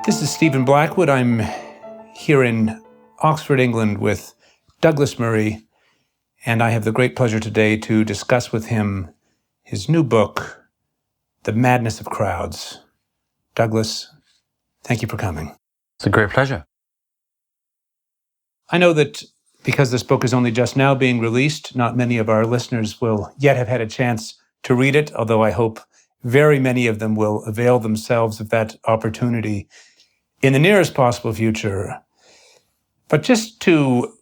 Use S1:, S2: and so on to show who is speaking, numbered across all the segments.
S1: This is Stephen Blackwood. I'm here in Oxford, England with Douglas Murray, and I have the great pleasure today to discuss with him his new book, The Madness of Crowds. Douglas, thank you for coming.
S2: It's a great pleasure.
S1: I know that because this book is only just now being released, not many of our listeners will yet have had a chance to read it, although I hope very many of them will avail themselves of that opportunity in the nearest possible future. But just to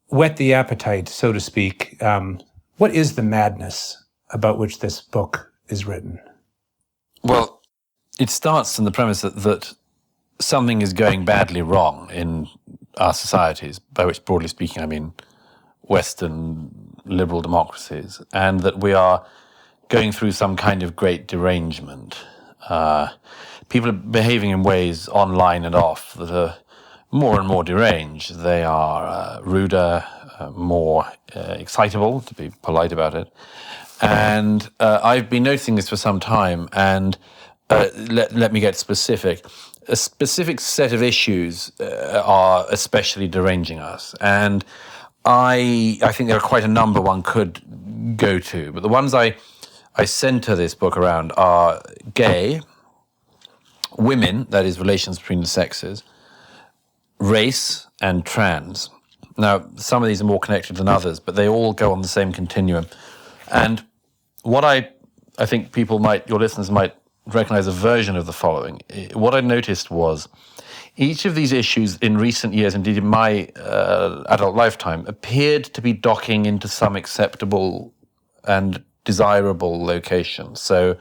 S1: whet the appetite, so to speak, what is the madness about which this book is written?
S2: Well, it starts in the premise that something is going badly wrong in our societies, by which, broadly speaking, I mean Western liberal democracies, and that we are going through some kind of great derangement. People are behaving in ways online and off that are more and more deranged. They are ruder, more excitable, to be polite about it. And I've been noticing this for some time, and let me get specific. A specific set of issues are especially deranging us. And I think there are quite a number one could go to. But the ones I center this book around are gay, women, that is, relations between the sexes, race, and trans. Now, some of these are more connected than others, but they all go on the same continuum. And what I think your listeners might recognize a version of the following. What I noticed was each of these issues in recent years, indeed in my adult lifetime, appeared to be docking into some acceptable and desirable location. So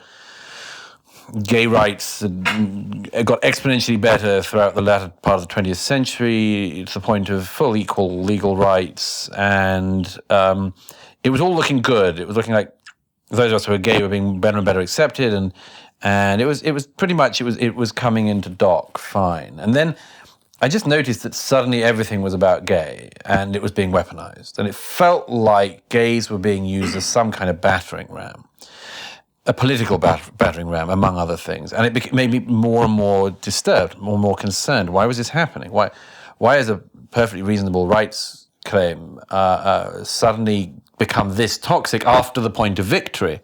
S2: gay rights got exponentially better throughout the latter part of the 20th century to the point of full equal legal rights, and it was all looking good. It was looking like those of us who were gay were being better and better accepted, and it was pretty much it was coming into dock fine. And then I just noticed that suddenly everything was about gay, and it was being weaponized, and it felt like gays were being used as some kind of battering ram. A political battering ram, among other things. And it made me more and more disturbed, more and more concerned. Why was this happening? Why has a perfectly reasonable rights claim suddenly become this toxic after the point of victory?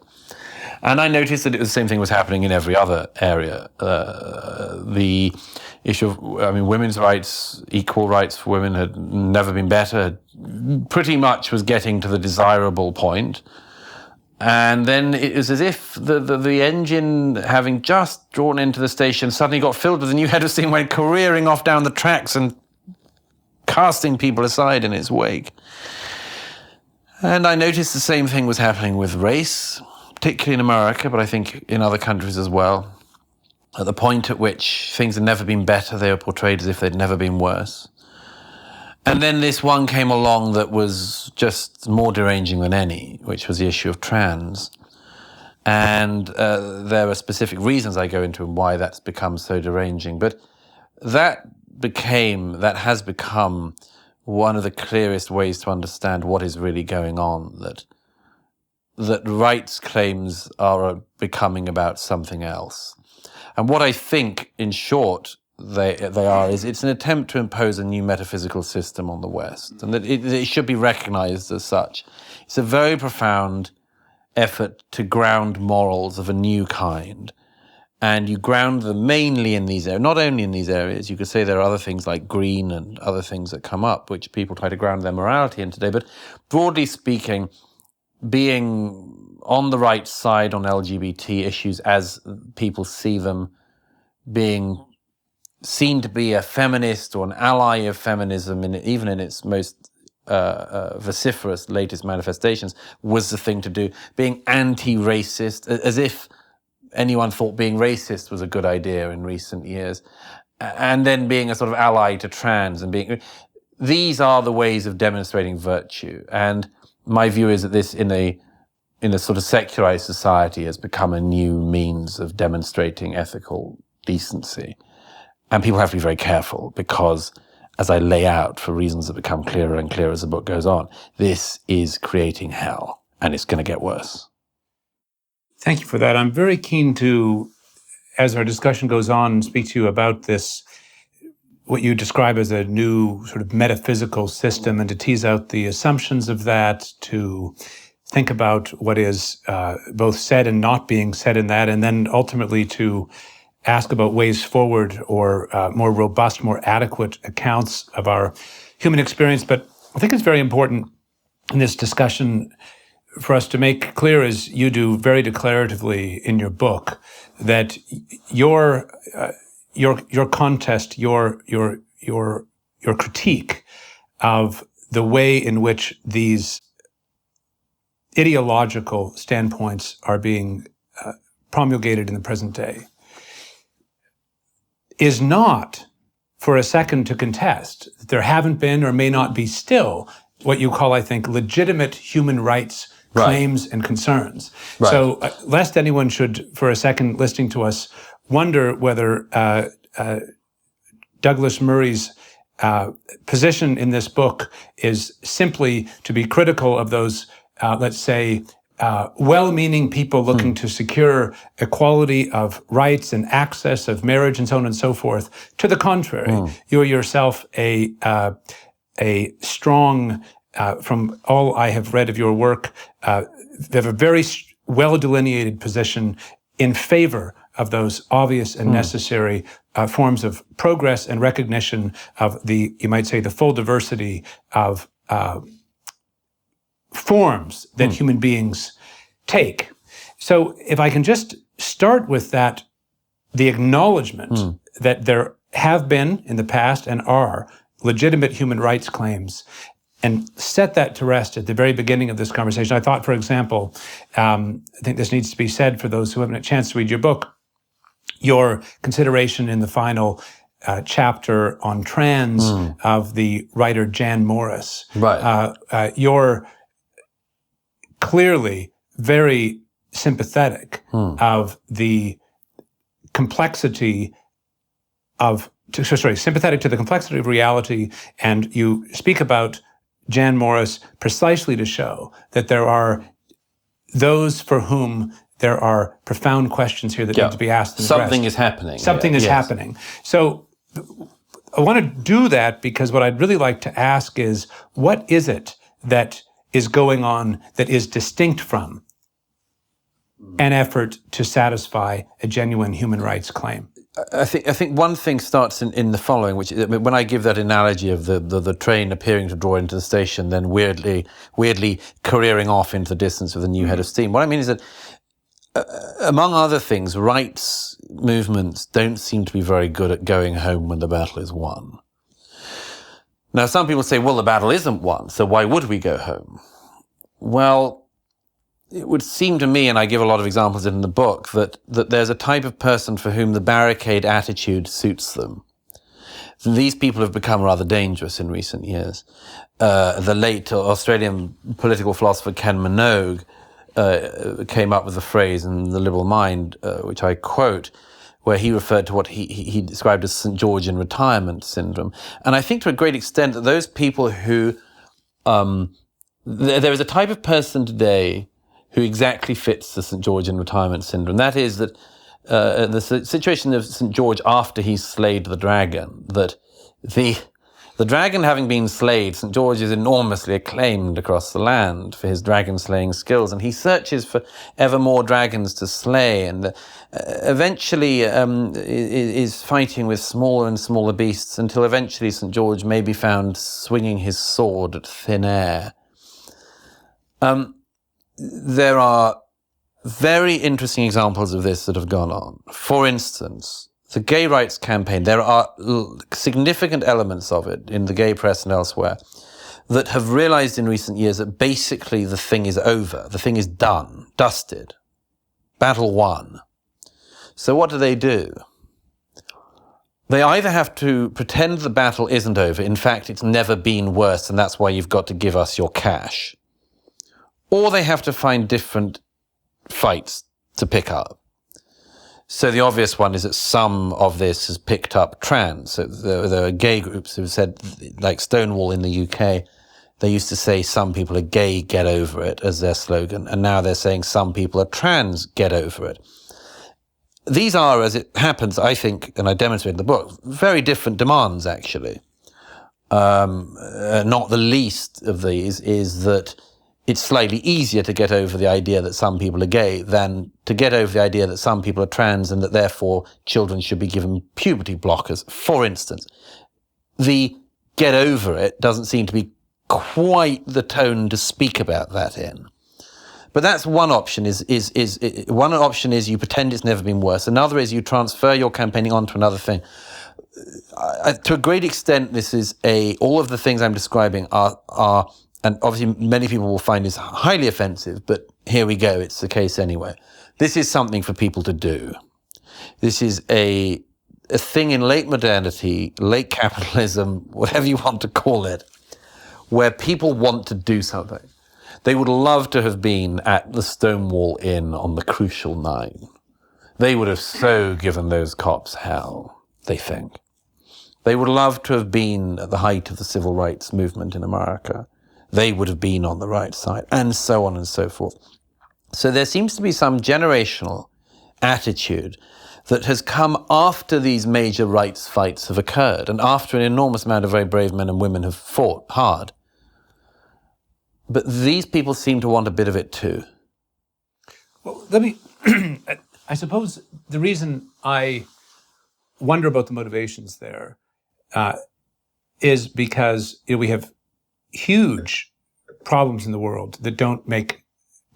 S2: And I noticed that the same thing was happening in every other area. The issue of, women's rights, equal rights for women had never been better, pretty much was getting to the desirable point. And then it was as if the engine, having just drawn into the station, suddenly got filled with a new head of steam, went careering off down the tracks and casting people aside in its wake. And I noticed the same thing was happening with race, particularly in America, but I think in other countries as well. At the point at which things had never been better, they were portrayed as if they'd never been worse. And then this one came along that was just more deranging than any, which was the issue of trans. And there are specific reasons I go into and why that's become so deranging. But that has become one of the clearest ways to understand what is really going on, that rights claims are becoming about something else. And what I think, in short, they are is it's an attempt to impose a new metaphysical system on the West, and that it should be recognized as such. It's a very profound effort to ground morals of a new kind, and you ground them mainly in these areas, not only in these areas. You could say there are other things like green and other things that come up which people try to ground their morality in today, but broadly speaking, being on the right side on LGBT issues as people see them, being seen to be a feminist or an ally of feminism, even in its most vociferous latest manifestations, was the thing to do. Being anti-racist, as if anyone thought being racist was a good idea in recent years, and then being a sort of ally to trans, and these are the ways of demonstrating virtue. And my view is that this, in a sort of secularized society, has become a new means of demonstrating ethical decency. And people have to be very careful because, as I lay out for reasons that become clearer and clearer as the book goes on, this is creating hell, and it's going to get worse.
S1: Thank you for that. I'm very keen to as our discussion goes on, speak to you about this, what you describe as a new sort of metaphysical system, and to tease out the assumptions of that, to think about what is both said and not being said in that, and then ultimately to ask about ways forward or more robust, more adequate accounts of our human experience. But I think it's very important in this discussion for us to make clear, as you do very declaratively in your book, that your contest, your critique of the way in which these ideological standpoints are being promulgated in the present day is not for a second to contest that there haven't been or may not be still what you call, I think, legitimate human rights claims and concerns. Right. So lest anyone should, for a second listening to us, wonder whether Douglas Murray's position in this book is simply to be critical of those, let's say, well-meaning people looking to secure equality of rights and access of marriage and so on and so forth. To the contrary, you're yourself a strong, from all I have read of your work, they have a very well-delineated position in favor of those obvious and necessary forms of progress and recognition of the, you might say, the full diversity of forms that human beings take. So if I can just start with that, the acknowledgement that there have been in the past and are legitimate human rights claims, and set that to rest at the very beginning of this conversation. I thought, for example, I think this needs to be said for those who haven't had a chance to read your book, your consideration in the final chapter on trans of the writer Jan Morris. Right. You're clearly very sympathetic of the complexity of, sympathetic to the complexity of reality, and you speak about Jan Morris precisely to show that there are those for whom there are profound questions here that need to be asked and addressed.
S2: Something is happening.
S1: Something is happening. So I want to do that because what I'd really like to ask is, what is it that is going on that is distinct from an effort to satisfy a genuine human rights claim?
S2: I think one thing starts in the following, which is, when I give that analogy of the train appearing to draw into the station, then weirdly careering off into the distance with a new head of steam. What I mean is that, among other things, rights movements don't seem to be very good at going home when the battle is won. Now, some people say, well, the battle isn't won, so why would we go home? Well, it would seem to me, and I give a lot of examples in the book, that there's a type of person for whom the barricade attitude suits them. These people have become rather dangerous in recent years. The late Australian political philosopher Ken Minogue came up with a phrase in The Liberal Mind, which I quote, where he referred to what he described as St. George in retirement syndrome. And I think to a great extent that those people who... there is a type of person today who exactly fits the St. George in retirement syndrome. That is that the situation of St. George after he slayed the dragon, that the dragon having been slayed, St. George is enormously acclaimed across the land for his dragon-slaying skills, and he searches for ever more dragons to slay, and eventually is fighting with smaller and smaller beasts until eventually St. George may be found swinging his sword at thin air. There are very interesting examples of this that have gone on. For instance, the gay rights campaign, there are significant elements of it in the gay press and elsewhere that have realized in recent years that basically the thing is over, the thing is done, dusted, battle won. So what do? They either have to pretend the battle isn't over, in fact it's never been worse and that's why you've got to give us your cash, or they have to find different fights to pick up. So the obvious one is that some of this has picked up trans. So there are gay groups who said, like Stonewall in the UK, they used to say some people are gay, get over it, as their slogan. And now they're saying some people are trans, get over it. these are, as it happens, I think, and I demonstrate in the book, very different demands, actually. Not the least of these is that it's slightly easier to get over the idea that some people are gay than to get over the idea that some people are trans and that therefore children should be given puberty blockers, for instance. The get over it doesn't seem to be quite the tone to speak about that in. But that's one option. One option is you pretend it's never been worse. Another is you transfer your campaigning onto another thing. To a great extent, this is all of the things I'm describing are, and obviously many people will find this highly offensive, but here we go, it's the case anyway. This is something for people to do. This is a thing in late modernity, late capitalism, whatever you want to call it, where people want to do something. They would love to have been at the Stonewall Inn on the Crucial 9. They would have so given those cops hell, they think. They would love to have been at the height of the civil rights movement in America. They would have been on the right side, and so on and so forth. So there seems to be some generational attitude that has come after these major rights fights have occurred, and after an enormous amount of very brave men and women have fought hard. But these people seem to want a bit of it too.
S1: Well, I suppose the reason I wonder about the motivations there is because we have huge problems in the world that don't make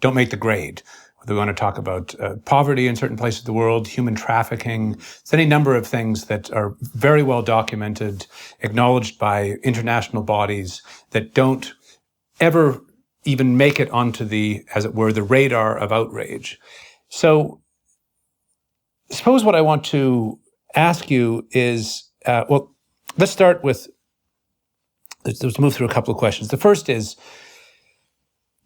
S1: the grade. Whether we want to talk about poverty in certain places of the world, human trafficking, it's any number of things that are very well documented, acknowledged by international bodies that don't ever even make it onto the, as it were, the radar of outrage. So I suppose what I want to ask you is, let's start with, let's move through a couple of questions. The first is,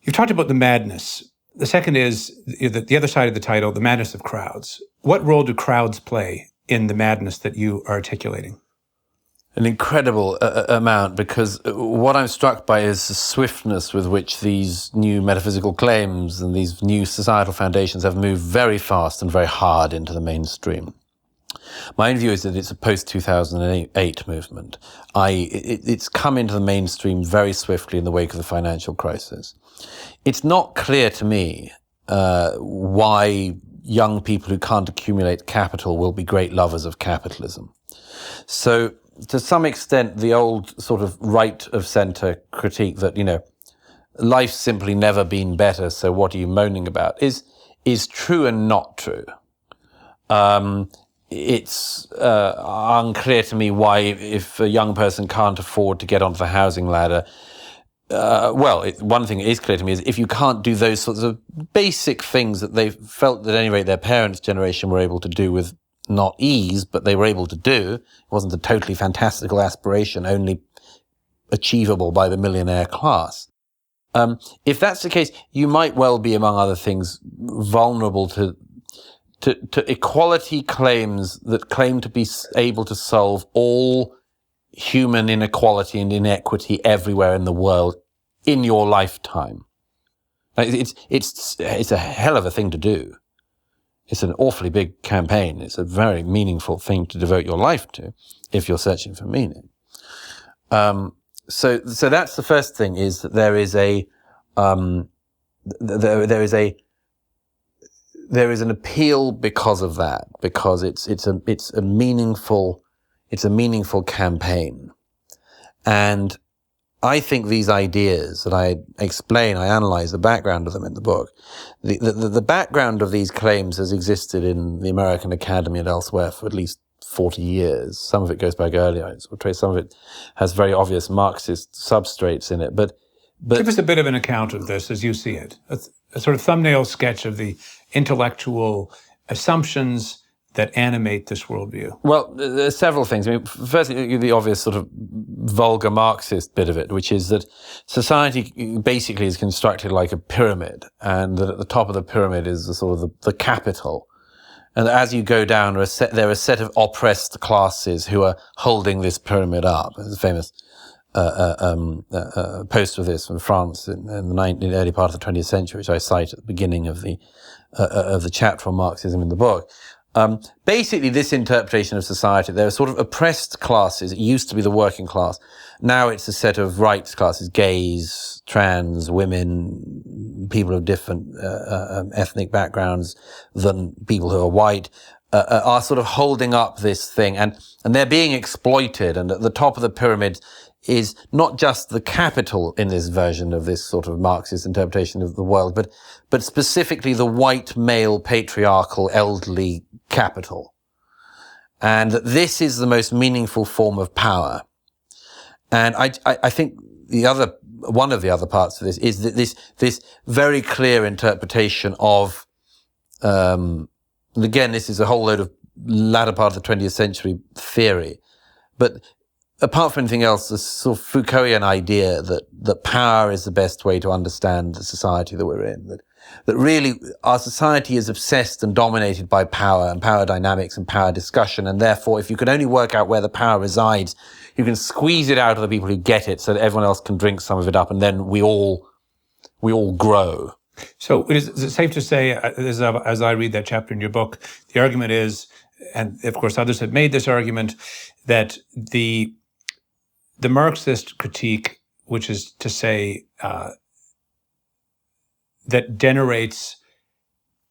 S1: you've talked about the madness. The second is the other side of the title, the madness of crowds. What role do crowds play in the madness that you are articulating?
S2: An incredible amount, because what I'm struck by is the swiftness with which these new metaphysical claims and these new societal foundations have moved very fast and very hard into the mainstream. My own view is that it's a post-2008 movement. It's come into the mainstream very swiftly in the wake of the financial crisis. It's not clear to me why young people who can't accumulate capital will be great lovers of capitalism. So, to some extent, the old sort of right-of-centre critique that, life's simply never been better, so what are you moaning about, is true and not true. It's unclear to me why, if a young person can't afford to get onto the housing ladder, one thing that is clear to me is if you can't do those sorts of basic things that they felt that at any rate their parents' generation were able to do with not ease, but they were able to do. It wasn't a totally fantastical aspiration, only achievable by the millionaire class. If that's the case, you might well be, among other things, vulnerable to equality claims that claim to be able to solve all human inequality and inequity everywhere in the world in your lifetime. It's a hell of a thing to do. It's an awfully big campaign. It's a very meaningful thing to devote your life to if you're searching for meaning. So that's the first thing, is that there is an appeal because of that, because it's a meaningful campaign. And I think these ideas that I explain, I analyze the background of them in the book. The background of these claims has existed in the American Academy and elsewhere for at least 40 years. Some of it goes back earlier. Some of it has very obvious Marxist substrates in it. But
S1: give us a bit of an account of this as you see it. A sort of thumbnail sketch of the intellectual assumptions that animate this worldview.
S2: Well, there's several things. I mean, firstly, the obvious sort of vulgar Marxist bit of it, which is that society basically is constructed like a pyramid, and that at the top of the pyramid is the sort of the capital. And as you go down, there are a set of oppressed classes who are holding this pyramid up. There's a famous poster of this from France in the early part of the 20th century, which I cite at the beginning of the chapter on Marxism in the book. Basically, this interpretation of society, there are sort of oppressed classes. It used to be the working class. Now it's a set of rights classes, gays, trans, women, people of different ethnic backgrounds than people who are white, are sort of holding up this thing. And they're being exploited. And at the top of the pyramid is not just the capital in this version of this sort of Marxist interpretation of the world, but specifically the white male patriarchal elderly capital. And that this is the most meaningful form of power. And I think one of the other parts of this is that this very clear interpretation of, and again, this is a whole load of latter part of the 20th century theory, but apart from anything else, this sort of Foucaultian idea that power is the best way to understand the society that we're in, that really our society is obsessed and dominated by power and power dynamics and power discussion, and therefore if you can only work out where the power resides, you can squeeze it out of the people who get it so that everyone else can drink some of it up, and then we all grow.
S1: So is it safe to say, as I read that chapter in your book, the argument is, and of course others have made this argument, that the Marxist critique, which is to say that generates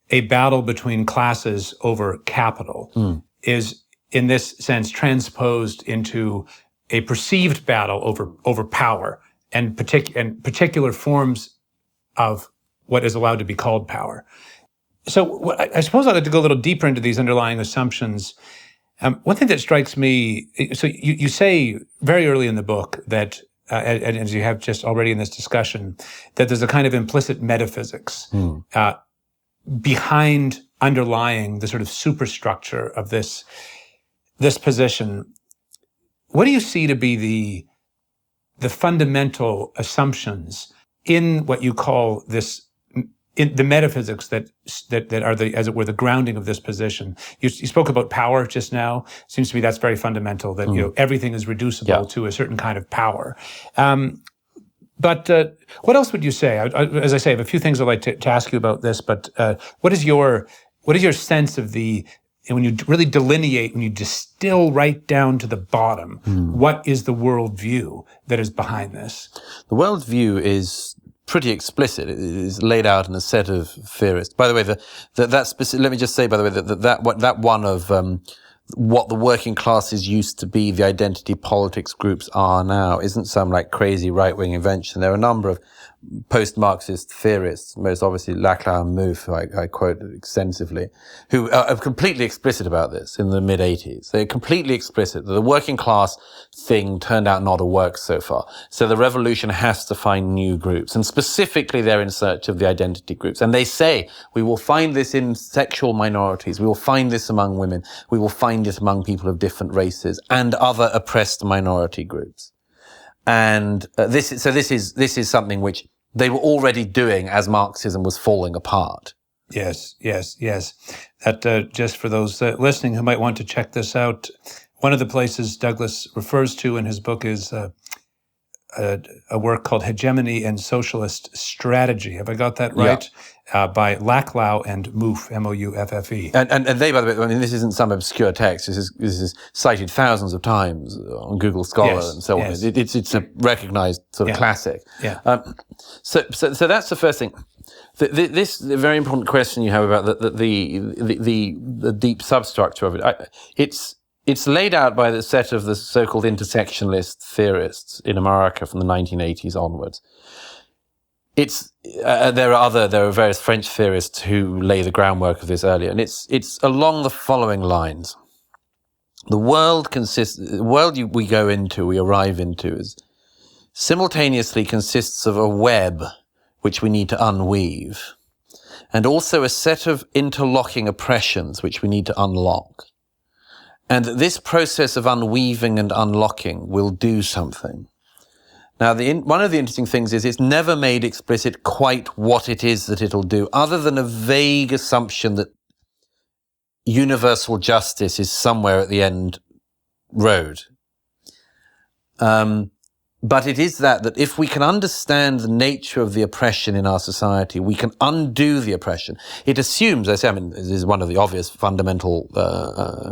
S1: a battle between classes over capital, is in this sense transposed into a perceived battle over power and particular forms of what is allowed to be called power. So I suppose I'd like to go a little deeper into these underlying assumptions. One thing that strikes me, so you say very early in the book that, and as you have just already in this discussion, that there's a kind of implicit metaphysics behind underlying the sort of superstructure of this position. What do you see to be the fundamental assumptions in what you call this, in the metaphysics that are the, as it were, the grounding of this position? You spoke about power just now. Seems to me that's very fundamental, that everything is reducible to a certain kind of power. But what else would you say? As I say, I have a few things I'd like to ask you about this, but what is your sense of when you really delineate, when you distill right down to the bottom, what is the worldview that is behind this?
S2: The worldview is pretty explicit. It is laid out in a set of theorists. By the way, let me just say, by the way, that one of what the working classes used to be, the identity politics groups are now, isn't some like crazy right-wing invention. There are a number of post-Marxist theorists, most obviously Larkin and Mouffe, who I quote extensively, who are completely explicit about this in the mid-80s. They're completely explicit that the working class thing turned out not to work so far. So the revolution has to find new groups. And specifically, they're in search of the identity groups. And they say, we will find this in sexual minorities. We will find this among women. We will find it among people of different races and other oppressed minority groups. And this is something which they were already doing as Marxism was falling apart.
S1: Yes. That just for those listening who might want to check this out, one of the places Douglas refers to in his book is a work called Hegemony and Socialist Strategy. Have I got that right? Yeah. By Larkin and Mouffe, M-O-U-F-F-E.
S2: And they, by the way, I mean, this isn't some obscure text. This is cited thousands of times on Google Scholar and so on. It's a recognized sort of classic. Yeah. So that's the first thing. The very important question you have about the deep substructure of it. It's laid out by the set of the so-called intersectionalist theorists in America from the 1980s onwards. There are various French theorists who lay the groundwork of this earlier, and it's along the following lines. The world we arrive into is simultaneously consists of a web which we need to unweave, and also a set of interlocking oppressions which we need to unlock. And this process of unweaving and unlocking will do something. Now, one of the interesting things is it's never made explicit quite what it is that it'll do, other than a vague assumption that universal justice is somewhere at the end road. But it is that if we can understand the nature of the oppression in our society, we can undo the oppression. It assumes, I say, I mean, this is one of the obvious fundamental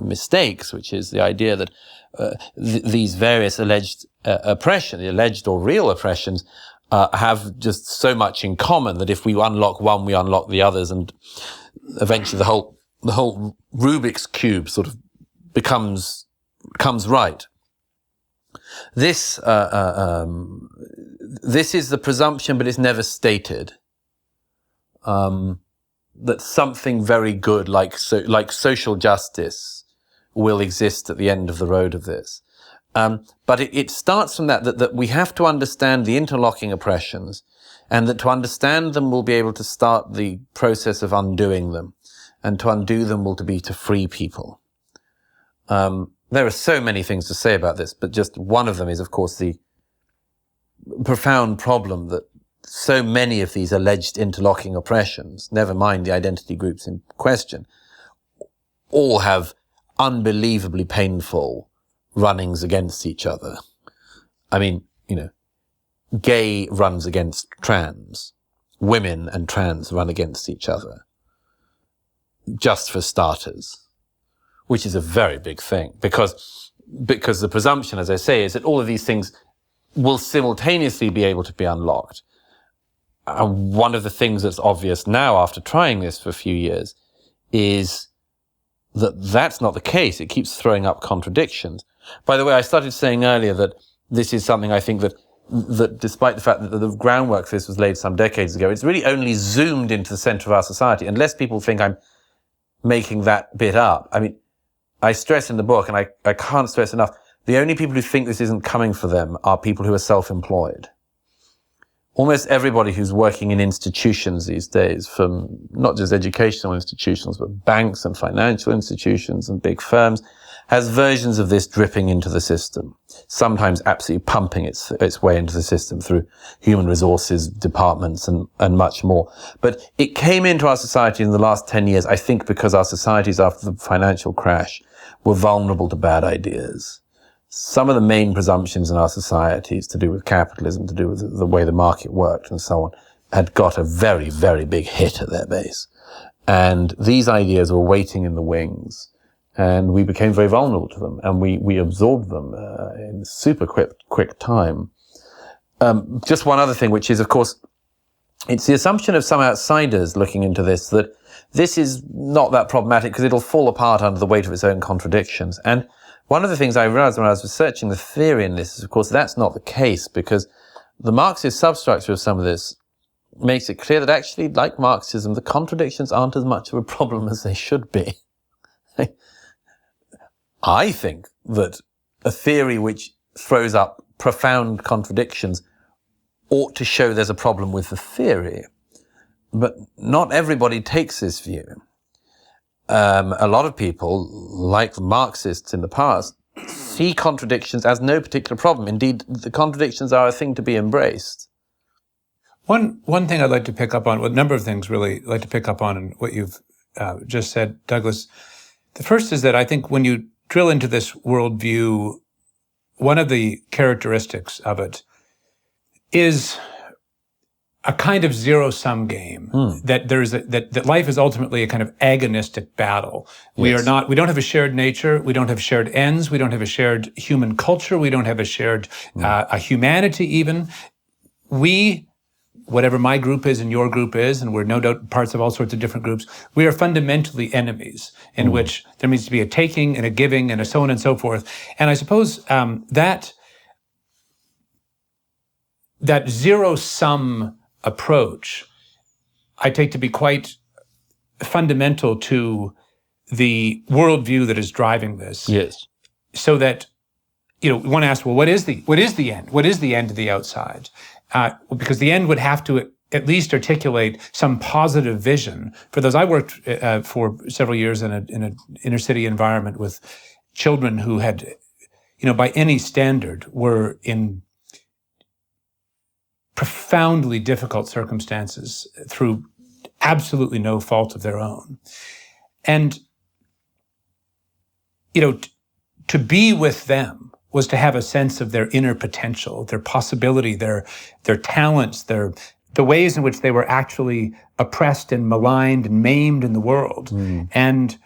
S2: mistakes, which is the idea that these various alleged oppression, the alleged or real oppressions, have just so much in common that if we unlock one, we unlock the others, and eventually the whole Rubik's cube sort of comes right. This is the presumption, but it's never stated, that something very good like social justice will exist at the end of the road of this. But it starts from that we have to understand the interlocking oppressions, and that to understand them we'll be able to start the process of undoing them, and to undo them will be to free people. There are so many things to say about this, but just one of them is, of course, the profound problem that so many of these alleged interlocking oppressions, never mind the identity groups in question, all have unbelievably painful runnings against each other. I mean, gay runs against trans. Women and trans run against each other. Just for starters. Which is a very big thing, because the presumption, as I say, is that all of these things will simultaneously be able to be unlocked. One of the things that's obvious now, after trying this for a few years, is that that's not the case. It keeps throwing up contradictions. By the way, I started saying earlier that this is something I think that despite the fact that the groundwork for this was laid some decades ago, it's really only zoomed into the center of our society, unless people think I'm making that bit up. I mean, I stress in the book, and I can't stress enough, the only people who think this isn't coming for them are people who are self-employed. Almost everybody who's working in institutions these days, from not just educational institutions, but banks and financial institutions and big firms, has versions of this dripping into the system, sometimes absolutely pumping its way into the system through human resources departments and much more. But it came into our society in the last 10 years, I think, because our societies after the financial crash were vulnerable to bad ideas. Some of the main presumptions in our societies to do with capitalism, to do with the way the market worked and so on, had got a very, very big hit at their base. And these ideas were waiting in the wings. And we became very vulnerable to them, and we absorbed them in super quick time. Just one other thing, which is, of course, it's the assumption of some outsiders looking into this that this is not that problematic because it'll fall apart under the weight of its own contradictions. And one of the things I realized when I was researching the theory in this is, of course, that's not the case, because the Marxist substructure of some of this makes it clear that actually, like Marxism, the contradictions aren't as much of a problem as they should be. I think that a theory which throws up profound contradictions ought to show there's a problem with the theory. But not everybody takes this view. A lot of people, like the Marxists in the past, see contradictions as no particular problem. Indeed, the contradictions are a thing to be embraced.
S1: One thing I'd like to pick up on, well, a number of things really I'd like to pick up on in what you've just said, Douglas. The first is that I think when you drill into this worldview, one of the characteristics of it is a kind of zero-sum game. That that life is ultimately a kind of agonistic battle.
S2: Yes.
S1: We don't have a shared nature, we don't have shared ends, we don't have a shared human culture, we don't have a shared a humanity even. Whatever my group is and your group is, and we're no doubt parts of all sorts of different groups, we are fundamentally enemies in which there needs to be a taking and a giving and a so on and so forth. And I suppose that zero-sum approach I take to be quite fundamental to the worldview that is driving this.
S2: Yes.
S1: So that, one asks, well, what is the end? What is the end of the outside? Because the end would have to at least articulate some positive vision. For those, I worked for several years in an inner city environment with children who had, by any standard, were in profoundly difficult circumstances through absolutely no fault of their own. And, to be with them was to have a sense of their inner potential, their possibility, their talents, the ways in which they were actually oppressed and maligned and maimed in the world. And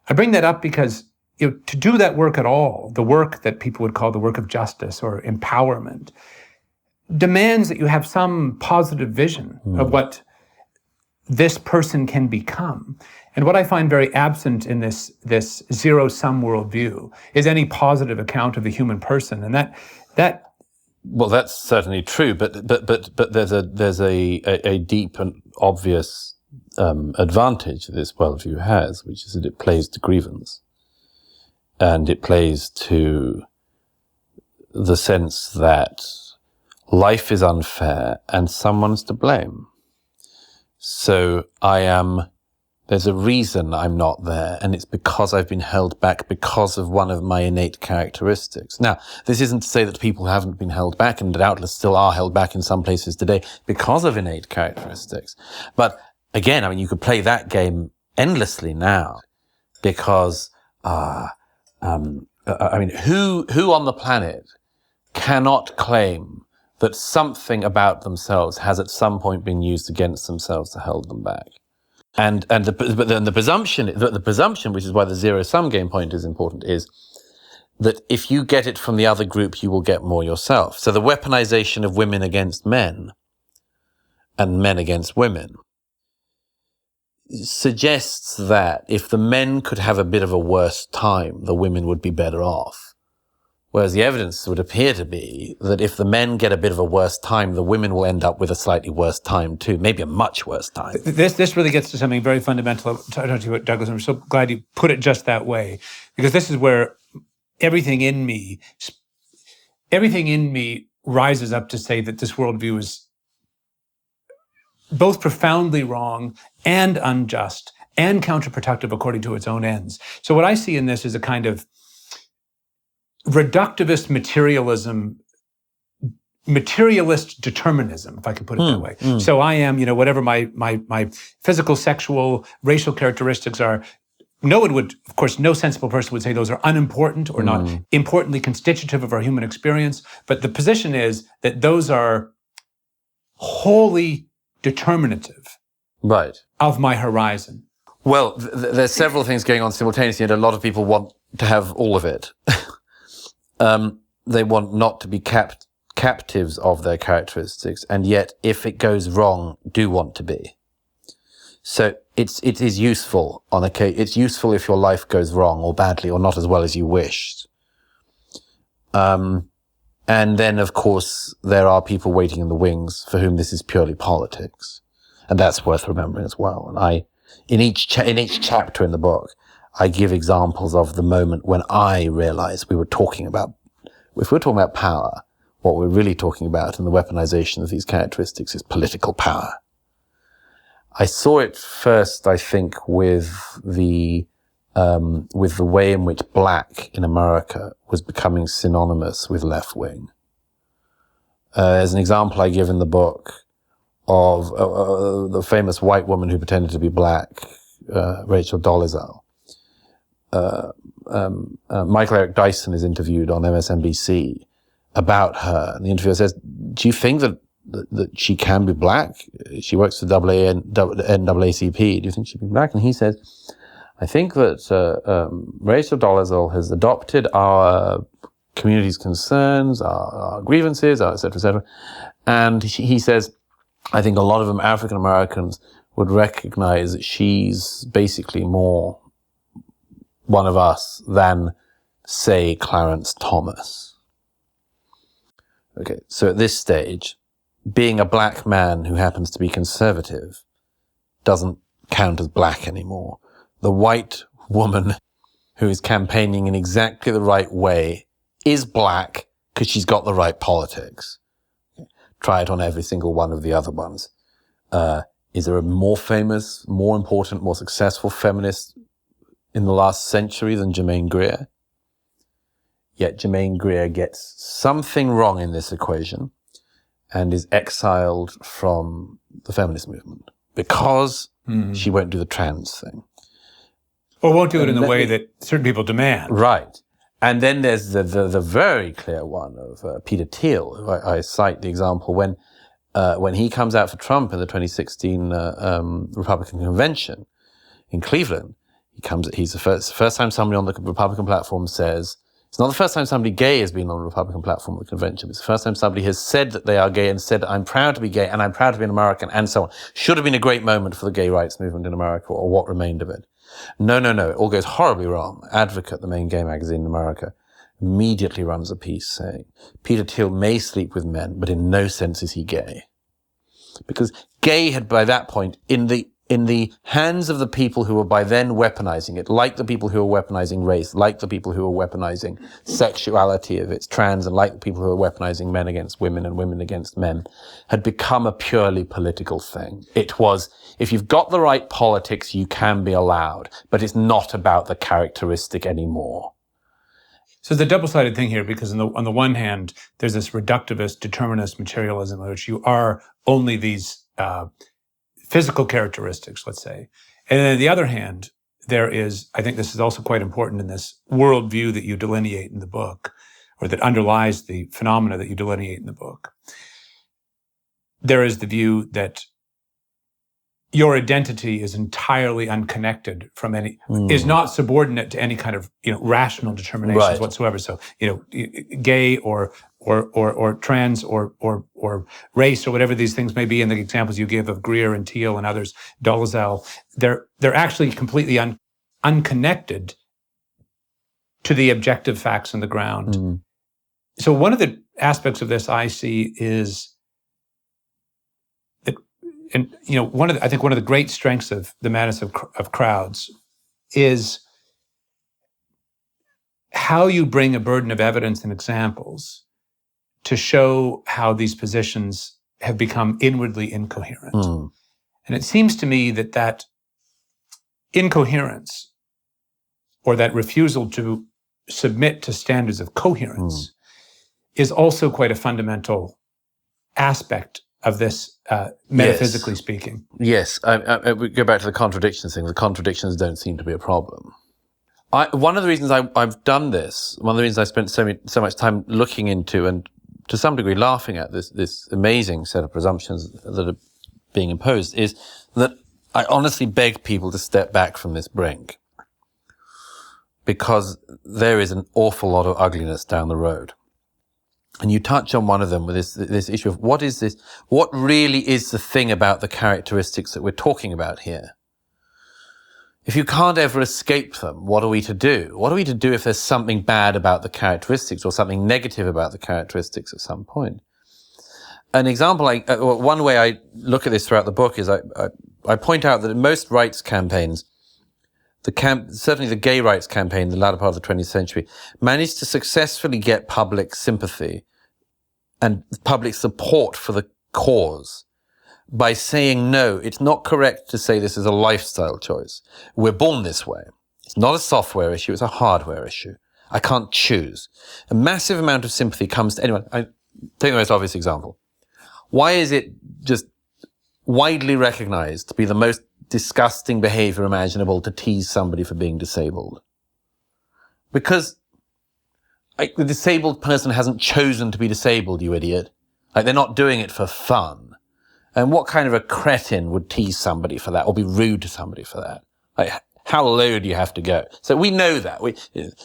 S1: I bring that up because to do that work at all, the work that people would call the work of justice or empowerment, demands that you have some positive vision of what this person can become. And what I find very absent in this zero-sum worldview is any positive account of the human person. And that
S2: well, that's certainly true, but there's a deep and obvious advantage that this worldview has, which is that it plays to grievance, and it plays to the sense that life is unfair and someone's to blame. So there's a reason I'm not there, and it's because I've been held back because of one of my innate characteristics. Now, this isn't to say that people haven't been held back, and doubtless still are held back in some places today because of innate characteristics. But again, I mean, you could play that game endlessly now, because, I mean, who on the planet cannot claim that something about themselves has at some point been used against themselves to hold them back? But then the presumption, which is why the zero-sum game point is important, is that if you get it from the other group, you will get more yourself. So the weaponization of women against men and men against women suggests that if the men could have a bit of a worse time, the women would be better off. Whereas the evidence would appear to be that if the men get a bit of a worse time, the women will end up with a slightly worse time too, maybe a much worse time.
S1: This really gets to something very fundamental. Talking to you, Douglas, I'm so glad you put it just that way, because this is where everything in me rises up to say that this worldview is both profoundly wrong and unjust and counterproductive according to its own ends. So what I see in this is a kind of reductivist materialist determinism, if I can put it that way. So I am, whatever my physical, sexual, racial characteristics are, of course, no sensible person would say those are unimportant or not importantly constitutive of our human experience. But the position is that those are wholly determinative of my horizon.
S2: Well, there's several things going on simultaneously, and a lot of people want to have all of it. They want not to be captives of their characteristics, and yet, if it goes wrong, do want to be. So it is useful on occasion. It's useful if your life goes wrong or badly or not as well as you wished. And then, of course, there are people waiting in the wings for whom this is purely politics, and that's worth remembering as well. And in each chapter in the book, I give examples of the moment when I realized if we're talking about power, what we're really talking about in the weaponization of these characteristics is political power. I saw it first, I think, with the way in which black in America was becoming synonymous with left wing. As an example I give in the book of the famous white woman who pretended to be black, Rachel Dolezal. Michael Eric Dyson is interviewed on MSNBC about her, and the interviewer says, "Do you think that she can be black? She works for NAACP. Do you think she can be black?" And he says, "I think that Rachel Dolezal has adopted our community's concerns, our grievances, et cetera, and he says, I think a lot of them African Americans would recognize that she's basically more one of us than, say, Clarence Thomas." Okay, so at this stage, being a black man who happens to be conservative doesn't count as black anymore. The white woman who is campaigning in exactly the right way is black because she's got the right politics. Try it on every single one of the other ones. Is there a more famous, more important, more successful feminist in the last century than Germaine Greer? Yet Germaine Greer gets something wrong in this equation and is exiled from the feminist movement because she won't do the trans thing.
S1: Or won't do it in the way that certain people demand.
S2: Right. And then there's the very clear one of Peter Thiel, who I cite the example when he comes out for Trump in the 2016 Republican convention in Cleveland. He's the first time somebody on the Republican platform says, it's not the first time somebody gay has been on the Republican platform at the convention. It's the first time somebody has said that they are gay and said, I'm proud to be gay and I'm proud to be an American and so on. Should have been a great moment for the gay rights movement in America, or what remained of it. No. It all goes horribly wrong. Advocate, the main gay magazine in America, immediately runs a piece saying, Peter Thiel may sleep with men, but in no sense is he gay. Because gay had by that point, in the hands of the people who were by then weaponizing it, like the people who were weaponizing race, like the people who were weaponizing sexuality if it's trans, and like the people who were weaponizing men against women and women against men, had become a purely political thing. It was, if you've got the right politics, you can be allowed, but it's not about the characteristic anymore.
S1: So it's a double-sided thing here, because on the one hand, there's this reductivist, determinist materialism in which you are only these physical characteristics, let's say. And then on the other hand, there is, I think this is also quite important in this worldview that you delineate in the book, or that underlies the phenomena that you delineate in the book. There is the view that your identity is entirely unconnected from is not subordinate to any kind of, rational determinations whatsoever. So, gay or trans or race or whatever these things may be, in the examples you give of Greer and Thiel and others, Dolezal, they're actually completely unconnected to the objective facts on the ground. So one of the aspects of this I see is that, and one of the great strengths of the madness of crowds is how you bring a burden of evidence and examples to show how these positions have become inwardly incoherent. And it seems to me that incoherence, or that refusal to submit to standards of coherence, is also quite a fundamental aspect of this, metaphysically speaking.
S2: Yes, we go back to the contradictions thing. The contradictions don't seem to be a problem. One of the reasons I've done this, one of the reasons I spent so much time looking into and to some degree laughing at this amazing set of presumptions that are being imposed, is that I honestly beg people to step back from this brink, because there is an awful lot of ugliness down the road. And you touch on one of them with this issue of what is this? What really is the thing about the characteristics that we're talking about here? If you can't ever escape them, what are we to do? What are we to do if there's something bad about the characteristics or something negative about the characteristics at some point? An example, one way I look at this throughout the book is I point out that in most rights campaigns, certainly the gay rights campaign in the latter part of the 20th century, managed to successfully get public sympathy and public support for the cause by saying, no, it's not correct to say this is a lifestyle choice. We're born this way. It's not a software issue, it's a hardware issue. I can't choose. A massive amount of sympathy comes to anyone. I take the most obvious example. Why is it just widely recognized to be the most disgusting behavior imaginable to tease somebody for being disabled? Because the disabled person hasn't chosen to be disabled, you idiot. They're not doing it for fun. And what kind of a cretin would tease somebody for that or be rude to somebody for that? How low do you have to go? So we know that.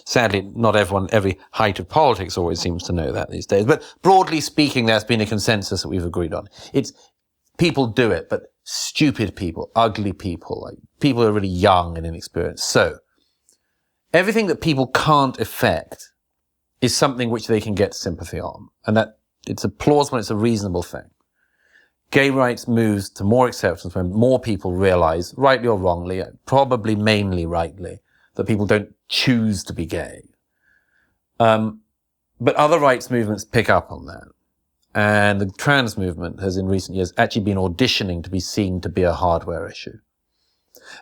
S2: Sadly, not every height of politics always seems to know that these days. But broadly speaking, there's been a consensus that we've agreed on. People do it, but stupid people, ugly people, people who are really young and inexperienced. So everything that people can't affect is something which they can get sympathy on. And that it's a plausible, it's a reasonable thing. Gay rights moves to more acceptance when more people realize, rightly or wrongly, probably mainly rightly, that people don't choose to be gay. But other rights movements pick up on that. And the trans movement has in recent years actually been auditioning to be seen to be a hardware issue.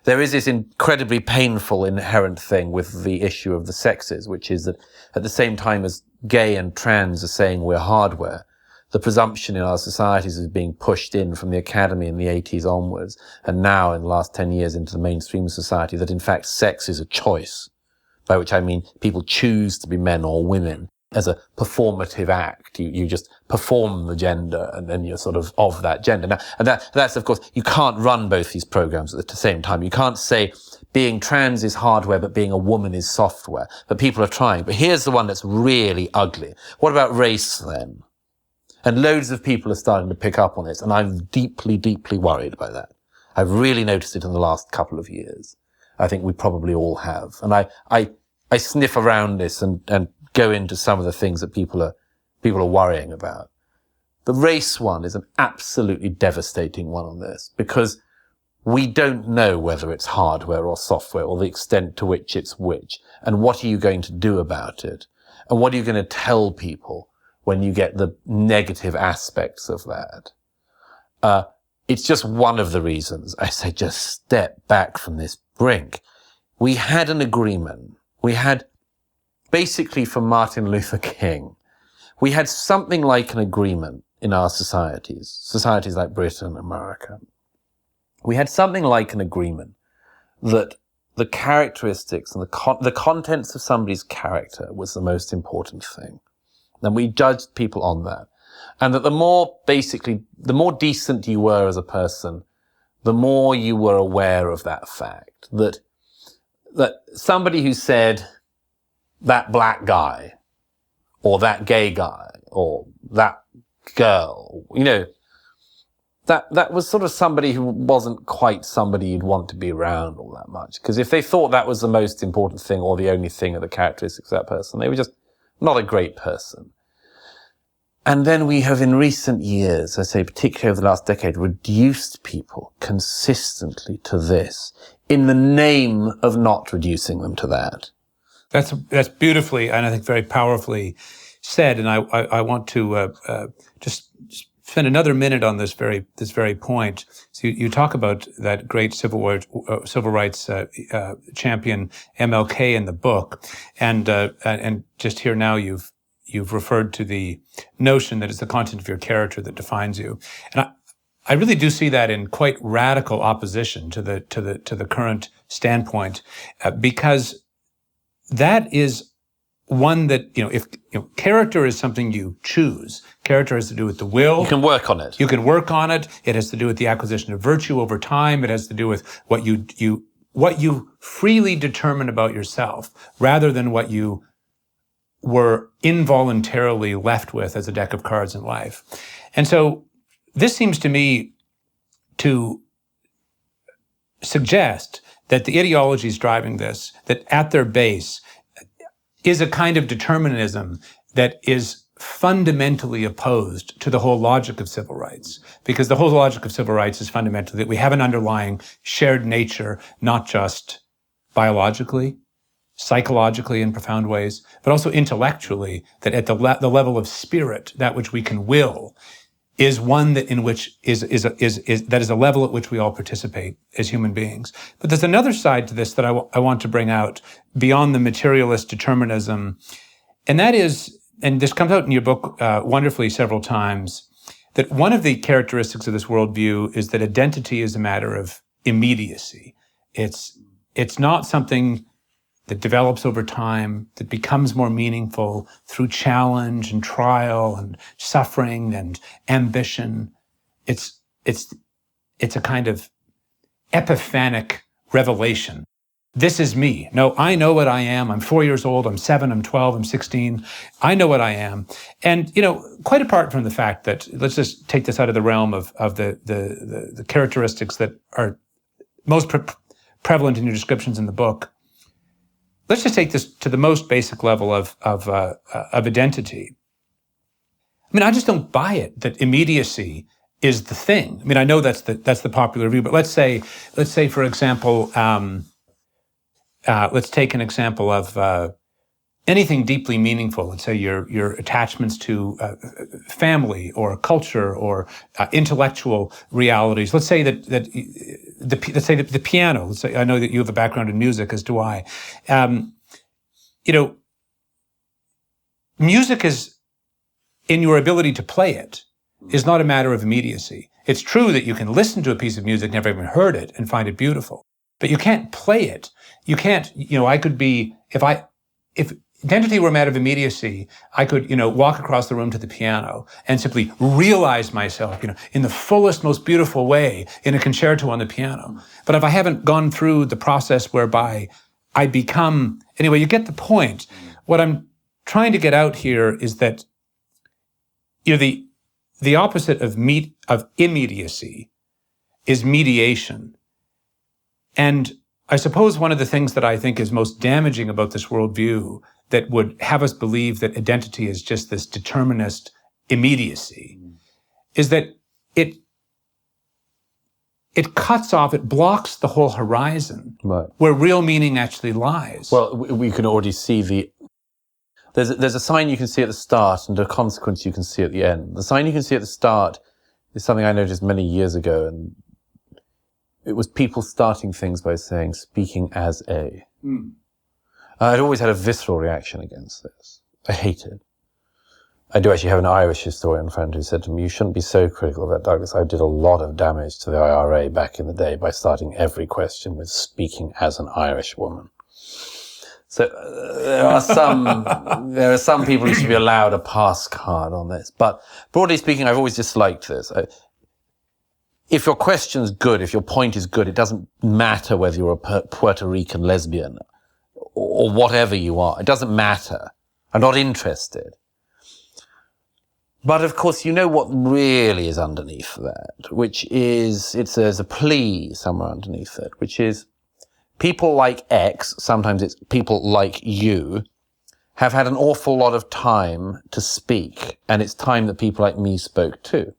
S2: There is this incredibly painful inherent thing with the issue of the sexes, which is that at the same time as gay and trans are saying we're hardware, the presumption in our societies is being pushed in from the academy in the 80s onwards, and now in the last 10 years into the mainstream society, that in fact sex is a choice. by which I mean people choose to be men or women as a performative act. You just perform the gender and then you're sort of that gender. Now, and that's of course, you can't run both these programs at the same time. You can't say being trans is hardware, but being a woman is software. But people are trying. But here's the one that's really ugly. What about race then? And loads of people are starting to pick up on this. And I'm deeply, deeply worried by that. I've really noticed it in the last couple of years. I think we probably all have. And I sniff around this and go into some of the things that people are worrying about. The race one is an absolutely devastating one on this, because we don't know whether it's hardware or software or the extent to which it's which. And what are you going to do about it? And what are you going to tell people when you get the negative aspects of that? It's just one of the reasons I say just step back from this brink. We had an agreement. We had basically from Martin Luther King, we had something like an agreement in our societies like Britain, America. We had something like an agreement that the characteristics and the contents of somebody's character was the most important thing. And we judged people on that. And that the more decent you were as a person, the more you were aware of that fact. That somebody who said, that black guy, or that gay guy, or that girl, that was sort of somebody who wasn't quite somebody you'd want to be around all that much. Because if they thought that was the most important thing or the only thing of the characteristics of that person, they were just not a great person. And then we have in recent years, I say particularly over the last decade, reduced people consistently to this in the name of not reducing them to that.
S1: That's beautifully and I think very powerfully said. And I want to just spend another minute on this very point. So you talk about that great civil rights champion MLK in the book, and just here now you've referred to the notion that it's the content of your character that defines you, and I really do see that in quite radical opposition to the current standpoint, because that is one that, if character is something you choose. Character has to do with the will.
S2: You can work on it.
S1: You can work on it. It has to do with the acquisition of virtue over time. It has to do with what you freely determine about yourself, rather than what you were involuntarily left with as a deck of cards in life. And so this seems to me to suggest that the ideologies driving this, that at their base is a kind of determinism that is fundamentally opposed to the whole logic of civil rights. Because the whole logic of civil rights is fundamentally that we have an underlying shared nature, not just biologically, psychologically in profound ways, but also intellectually, that at the level of spirit, that which we can will, is one that in which is a level at which we all participate as human beings. But there's another side to this that I want to bring out beyond the materialist determinism, and that is, and this comes out in your book wonderfully several times, that one of the characteristics of this worldview is that identity is a matter of immediacy. It's not something that develops over time, that becomes more meaningful through challenge and trial and suffering and ambition. It's a kind of epiphanic revelation. This is me. No, I know what I am. I'm 4 years old. I'm 7. I'm 12. I'm 16. I know what I am. And, quite apart from the fact that, let's just take this out of the realm of the characteristics that are most prevalent in your descriptions in the book. Let's just take this to the most basic level of identity. I mean, I just don't buy it that immediacy is the thing. I mean, I know that's the popular view, but let's say, for example, let's take an example of anything deeply meaningful. Let's say your attachments to family or culture or intellectual realities. Let's say that the piano. Let's say, I know that you have a background in music, as do I. Music is, in your ability to play it, is not a matter of immediacy. It's true that you can listen to a piece of music, never even heard it, and find it beautiful, but you can't play it. You can't. I could be if identity were a matter of immediacy, I could, walk across the room to the piano and simply realize myself, in the fullest, most beautiful way in a concerto on the piano. But if I haven't gone through the process whereby I become, anyway, you get the point. What I'm trying to get out here is that, the opposite of immediacy is mediation. And I suppose one of the things that I think is most damaging about this worldview that would have us believe that identity is just this determinist immediacy is that it cuts off, it blocks the whole horizon where real meaning actually lies.
S2: Well, we can already see there's a sign you can see at the start and a consequence you can see at the end. The sign you can see at the start is something I noticed many years ago, and it was people starting things by saying, speaking as a. I'd always had a visceral reaction against this. I hate it. I do actually have an Irish historian friend who said to me, you shouldn't be so critical of that, Douglas. I did a lot of damage to the IRA back in the day by starting every question with speaking as an Irish woman. So there are some people who should be allowed a pass card on this. But broadly speaking, I've always disliked this. If your question's good, if your point is good, it doesn't matter whether you're a Puerto Rican lesbian or whatever you are. It doesn't matter. I'm not interested. But of course, you know what really is underneath that, which is, there's a plea somewhere underneath it, which is people like X, sometimes it's people like you, have had an awful lot of time to speak, and it's time that people like me spoke too.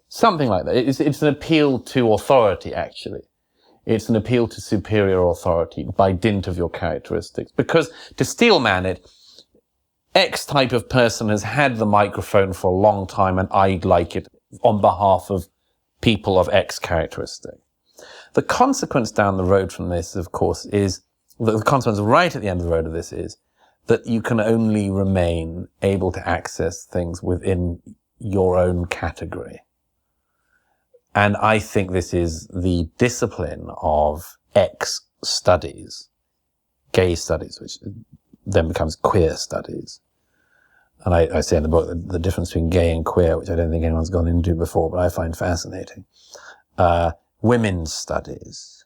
S2: Something like that. It's an appeal to authority, actually. It's an appeal to superior authority by dint of your characteristics. Because to steelman it, X type of person has had the microphone for a long time, and I'd like it on behalf of people of X characteristic. The consequence down the road from this, of course, is, the consequence right at the end of the road of this is that you can only remain able to access things within your own category. And I think this is the discipline of X studies, gay studies, which then becomes queer studies. And I say in the book that the difference between gay and queer, which I don't think anyone's gone into before, but I find fascinating. Women's studies.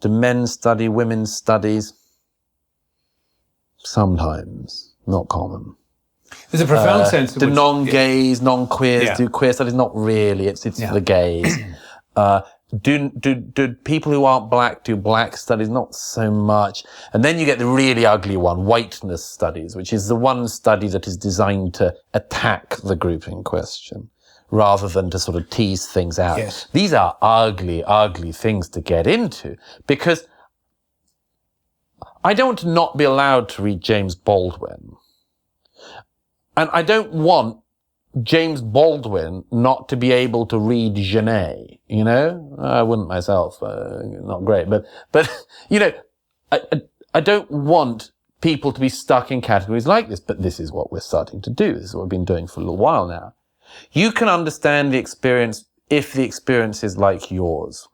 S2: Do men study women's studies? Sometimes. Not common.
S1: There's a profound sense.
S2: Do non-gays, non-queers do queer studies? Not really. It's the gays. Do people who aren't black do black studies? Not so much. And then you get the really ugly one, whiteness studies, which is the one study that is designed to attack the group in question, rather than to sort of tease things out.
S1: Yes.
S2: These are ugly, ugly things to get into, because I don't want to not be allowed to read James Baldwin. And I don't want James Baldwin not to be able to read Genet, I wouldn't myself, not great, but, I don't want people to be stuck in categories like this, but this is what we're starting to do. This is what we've been doing for a little while now. You can understand the experience if the experience is like yours,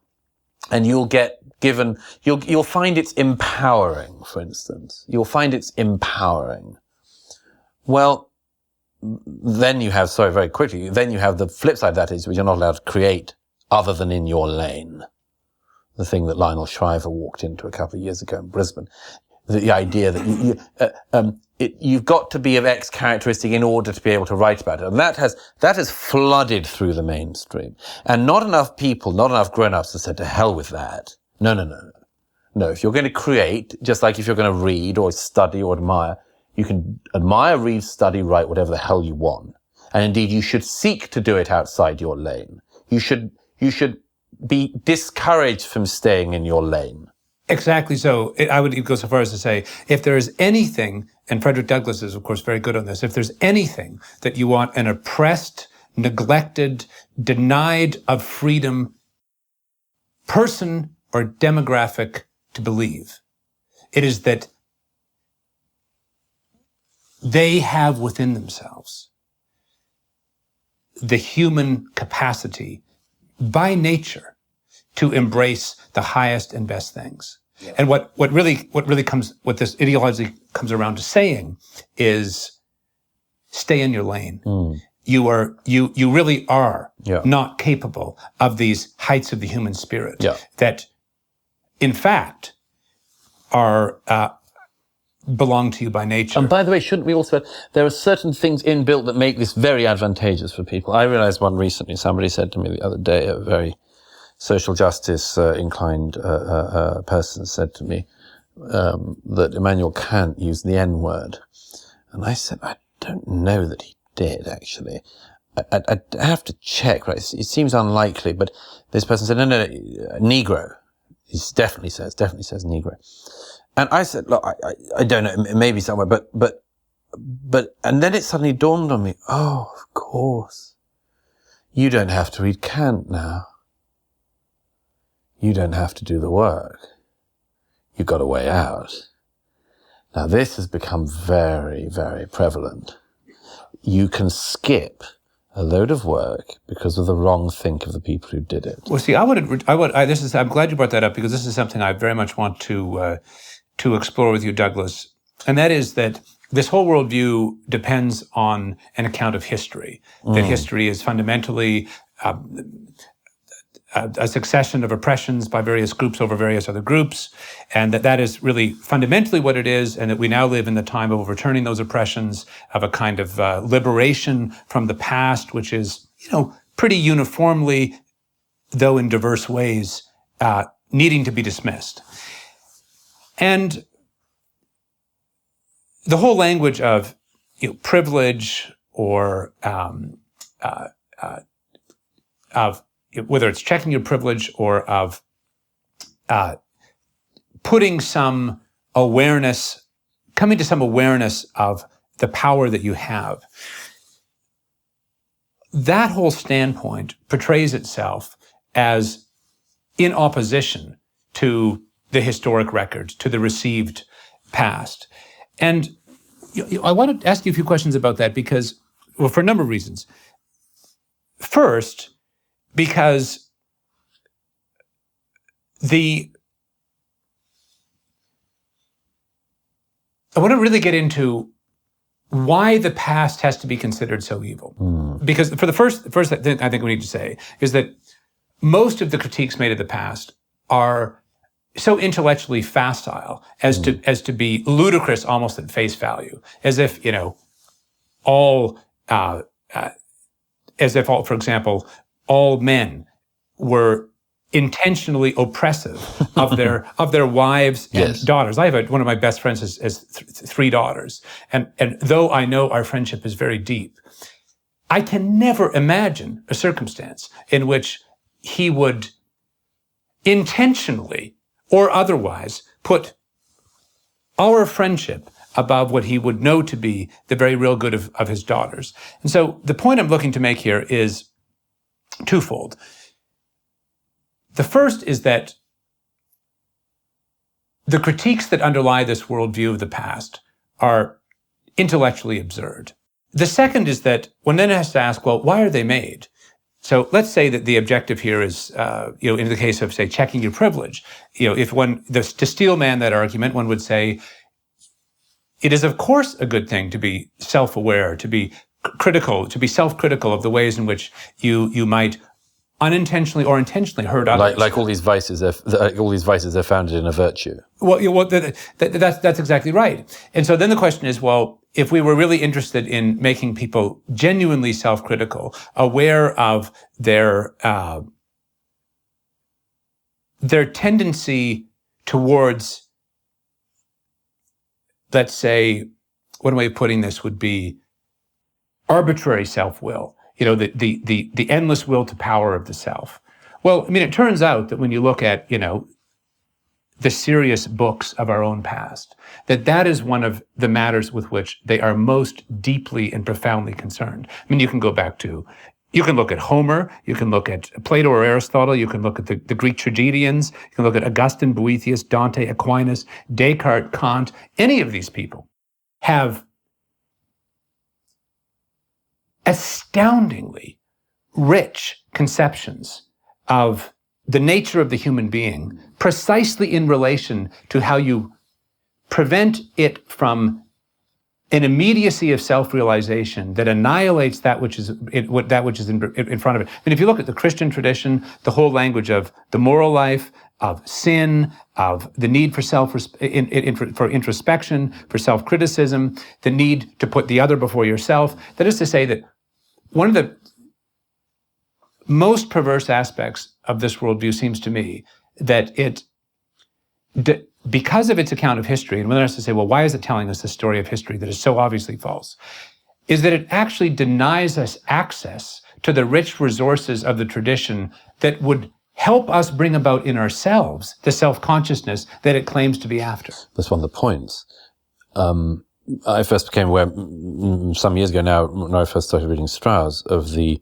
S2: and you'll get given, you'll find it's empowering, for instance. You'll find it's empowering. Well, then you have, very quickly, then you have the flip side of that is which you're not allowed to create other than in your lane. The thing that Lionel Shriver walked into a couple of years ago in Brisbane. The idea that you've got to be of X characteristic in order to be able to write about it. And that has flooded through the mainstream. And not enough people, not enough grown-ups have said, to hell with that. No. No, if you're going to create, just like if you're going to read or study or admire, you can admire, read, study, write, whatever the hell you want. And indeed, you should seek to do it outside your lane. You should be discouraged from staying in your lane. Exactly so.
S1: I would go so far as to say, if there is anything, and Frederick Douglass is, of course, very good on this, if there's anything that you want an oppressed, neglected, denied of freedom person or demographic to believe, it is that they have within themselves the human capacity by nature to embrace the highest and best things. And what this ideology comes around to saying is, stay in your lane. You really are not capable of these heights of the human spirit that, in fact, are belong to you by nature.
S2: And by the way, shouldn't we also, there are certain things inbuilt that make this very advantageous for people. I realized one recently, somebody said to me the other day, a very social justice inclined person said to me that Immanuel Kant used the N-word. And I said, I don't know that he did, actually. I have to check, right? It seems unlikely, but this person said, no, Negro. He definitely says Negro. And I said, look, I don't know, maybe somewhere, but, and then it suddenly dawned on me, oh, of course. You don't have to read Kant now. You don't have to do the work. You've got a way out. Now, this has become very, very prevalent. You can skip a load of work because of the wrong think of the people who did it.
S1: Well, see, I'm glad you brought that up, because this is something I very much want to explore with you, Douglas. And that is that this whole worldview depends on an account of history. That history is fundamentally a succession of oppressions by various groups over various other groups, and that is really fundamentally what it is, and that we now live in the time of overturning those oppressions, of a kind of liberation from the past, which is, pretty uniformly, though in diverse ways, needing to be dismissed. And the whole language of privilege, or of whether it's checking your privilege, or of putting some awareness, coming to some awareness of the power that you have. That whole standpoint portrays itself as in opposition to the historic record, to the received past. And I want to ask you a few questions about that, because, well, for a number of reasons. First, because I want to really get into why the past has to be considered so evil. Because for the first thing I think we need to say is that most of the critiques made of the past are so intellectually facile as to be ludicrous almost at face value, as if, for example, all men were intentionally oppressive of their wives and daughters. I have one of my best friends has three daughters, and though I know our friendship is very deep, I can never imagine a circumstance in which he would intentionally or otherwise put our friendship above what he would know to be the very real good of his daughters. And so the point I'm looking to make here is twofold. The first is that the critiques that underlie this worldview of the past are intellectually absurd. The second is that one then has to ask, well, why are they made? So let's say that the objective here is, in the case of, say, checking your privilege, to steel man that argument, one would say, it is of course a good thing to be self-aware, to be critical, to be self-critical of the ways in which you might unintentionally or intentionally hurt others.
S2: Like all these vices, they're founded in a virtue.
S1: Well, that's exactly right. And so then the question is, well, if we were really interested in making people genuinely self-critical, aware of their tendency towards, let's say, one way of putting this would be arbitrary self-will, the endless will to power of the self. Well, I mean, it turns out that when you look at, the serious books of our own past, that is one of the matters with which they are most deeply and profoundly concerned. I mean, you can look at Homer, you can look at Plato or Aristotle, you can look at the Greek tragedians, you can look at Augustine, Boethius, Dante, Aquinas, Descartes, Kant. Any of these people have astoundingly rich conceptions of the nature of the human being precisely in relation to how you prevent it from an immediacy of self-realization that annihilates that which is in front of it. And if you look at the Christian tradition, the whole language of the moral life, of sin, of the need for for introspection, for self-criticism, the need to put the other before yourself. That is to say that one of the most perverse aspects of this worldview seems to me that because of its account of history, and one has to say, well, why is it telling us the story of history that is so obviously false, is that it actually denies us access to the rich resources of the tradition that would help us bring about in ourselves the self-consciousness that it claims to be after.
S2: That's one of the points. I first became aware some years ago now, when I first started reading Strauss, of the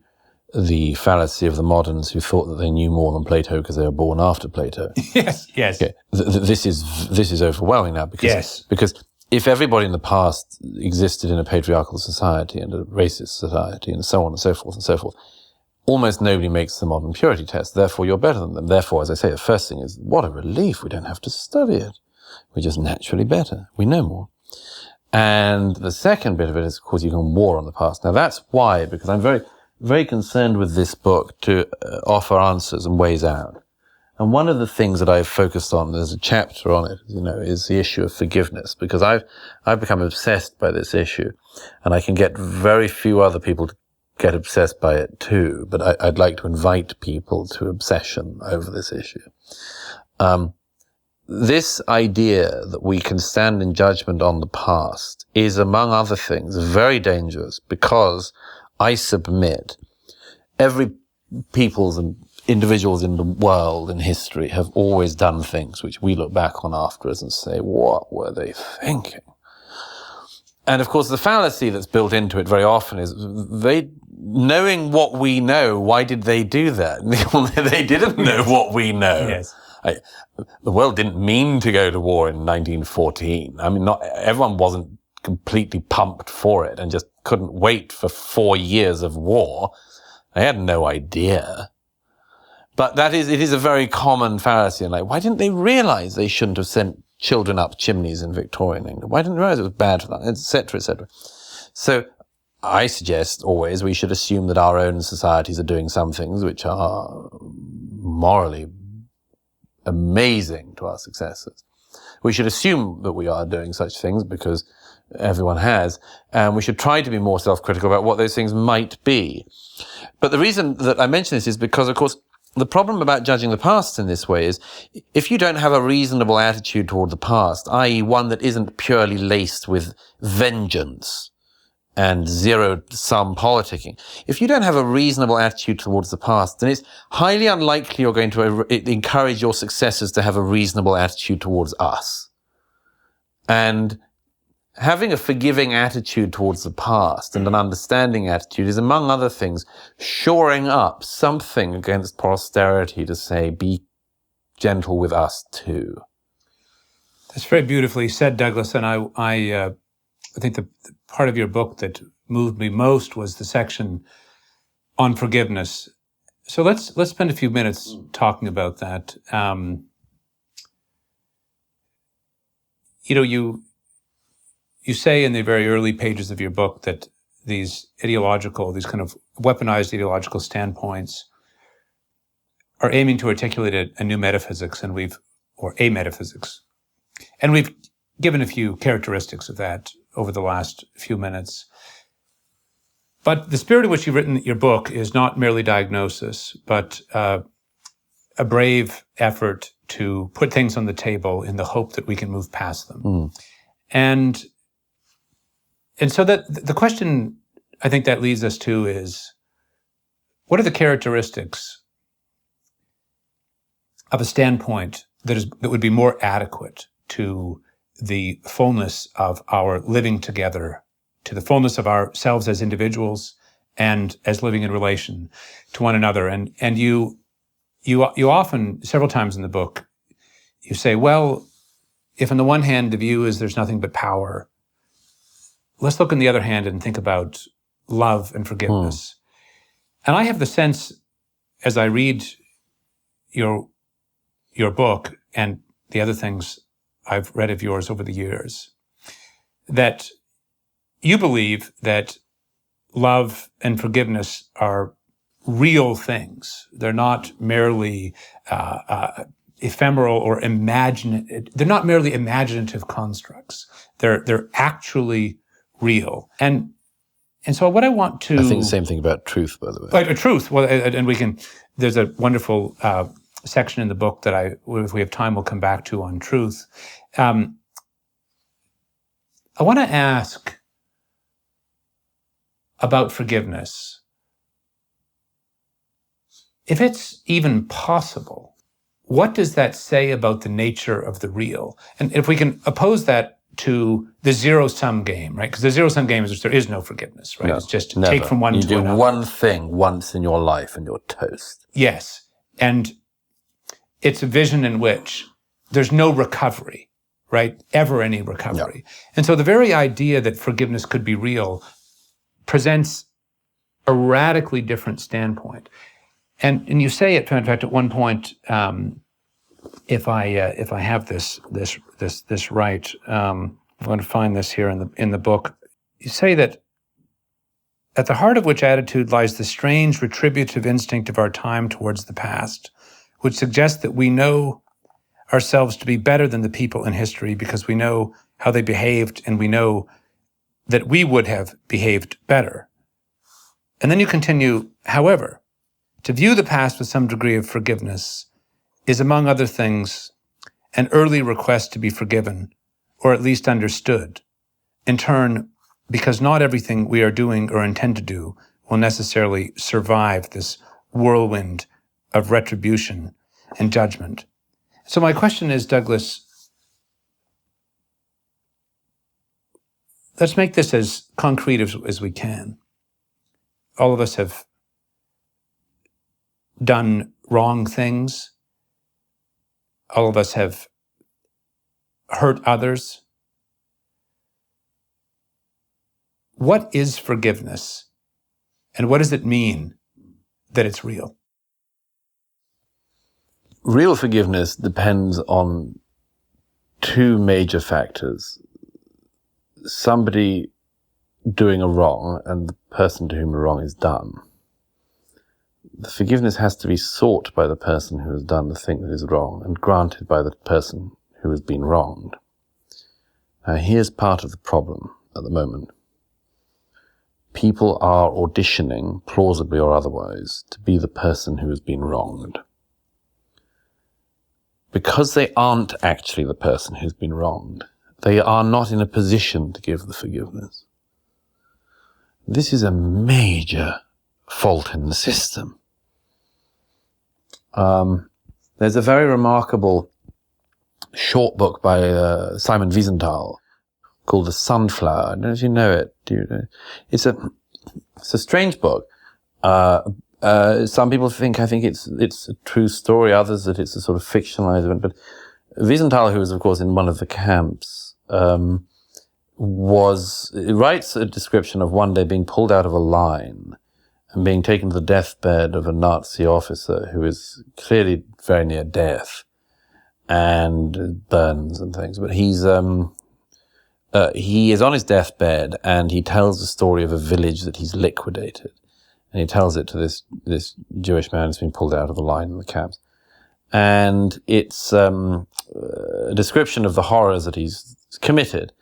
S2: fallacy of the moderns who thought that they knew more than Plato because they were born after Plato.
S1: Yes.
S2: Okay. This is overwhelming now because if everybody in the past existed in a patriarchal society and a racist society and so on and so forth, almost nobody makes the modern purity test. Therefore, you're better than them. Therefore, as I say, the first thing is, what a relief. We don't have to study it. We're just naturally better. We know more. And the second bit of it is, of course, you can war on the past. Now, that's why, because I'm very, very concerned with this book to offer answers and ways out. And one of the things that I've focused on, there's a chapter on it, is the issue of forgiveness, because I've become obsessed by this issue, and I can get very few other people to get obsessed by it too, but I'd like to invite people to obsession over this issue. This idea that we can stand in judgment on the past is, among other things, very dangerous, because I submit every people's and individuals in the world in history have always done things which we look back on afterwards and say, what were they thinking? And of course, the fallacy that's built into it very often is knowing what we know, why did they do that? They didn't know what we know.
S1: Yes.
S2: The world didn't mean to go to war in 1914. I mean, not everyone wasn't completely pumped for it and just couldn't wait for 4 years of war. They had no idea. But it is a very common fallacy. And why didn't they realize they shouldn't have sent children up chimneys in Victorian England? Why didn't they realize it was bad for them? Et cetera, et cetera. So I suggest always we should assume that our own societies are doing some things which are morally amazing to our successors. We should assume that we are doing such things because everyone has, and we should try to be more self-critical about what those things might be. But the reason that I mention this is because, of course, the problem about judging the past in this way is if you don't have a reasonable attitude toward the past, i.e. one that isn't purely laced with vengeance and zero-sum politicking, if you don't have a reasonable attitude towards the past, then it's highly unlikely you're going to encourage your successors to have a reasonable attitude towards us. And having a forgiving attitude towards the past and an understanding attitude is, among other things, shoring up something against posterity to say, be gentle with us too.
S1: That's very beautifully said, Douglas. And I think the part of your book that moved me most was the section on forgiveness. So let's spend a few minutes talking about that. You say in the very early pages of your book that these kind of weaponized ideological standpoints are aiming to articulate a new metaphysics, or a metaphysics. And we've given a few characteristics of that over the last few minutes. But the spirit in which you've written your book is not merely diagnosis, but a brave effort to put things on the table in the hope that we can move past them. And so that the question I think that leads us to is, what are the characteristics of a standpoint that would be more adequate to the fullness of our living together, to the fullness of ourselves as individuals and as living in relation to one another? And you often, several times in the book, you say, well, if on the one hand the view is there's nothing but power, let's look on the other hand and think about love and forgiveness. And I have the sense, as I read your book and the other things I've read of yours over the years, that you believe that love and forgiveness are real things. They're not merely ephemeral or imaginative. They're not merely imaginative constructs. They're actually real. And so what I want to...
S2: I think the same thing about truth, by the way.
S1: Like truth. Well, and we can... There's a wonderful section in the book that if we have time, we'll come back to on truth. I want to ask about forgiveness. If it's even possible, what does that say about the nature of the real? And if we can oppose that to the zero-sum game, right? Because the zero-sum game is there is no forgiveness, right?
S2: No,
S1: it's just
S2: never.
S1: Take from one to another.
S2: You do one thing once in your life and you're toast.
S1: Yes. And it's a vision in which there's no recovery, right? Ever any recovery. No. And so the very idea that forgiveness could be real presents a radically different standpoint. And you say it, in fact, at one point, if I have this right, I'm going to find this here in the book. You say that at the heart of which attitude lies the strange retributive instinct of our time towards the past, which suggests that we know ourselves to be better than the people in history because we know how they behaved and we know that we would have behaved better. And then you continue, however, to view the past with some degree of forgiveness is, among other things, an early request to be forgiven, or at least understood, in turn, because not everything we are doing or intend to do will necessarily survive this whirlwind of retribution and judgment. So my question is, Douglas, let's make this as concrete as we can. All of us have done wrong things. All of us have hurt others. What is forgiveness? And what does it mean that it's real?
S2: Real forgiveness depends on two major factors. Somebody doing a wrong and the person to whom the wrong is done. The forgiveness has to be sought by the person who has done the thing that is wrong and granted by the person who has been wronged. Now, here's part of the problem at the moment. People are auditioning, plausibly or otherwise, to be the person who has been wronged. Because they aren't actually the person who's been wronged, they are not in a position to give the forgiveness. This is a major fault in the system. There's a very remarkable short book by Simon Wiesenthal called The Sunflower. I don't know if you know it. Do you know? It's a strange book. Some people think it's a true story, others that it's a sort of fictionalized event. But Wiesenthal, who was of course in one of the camps, writes a description of one day being pulled out of a line and being taken to the deathbed of a Nazi officer who is clearly very near death and burns and things. But he is on his deathbed and he tells the story of a village that he's liquidated. And he tells it to this Jewish man who's been pulled out of the line in the camps. And it's a description of the horrors that he's committed.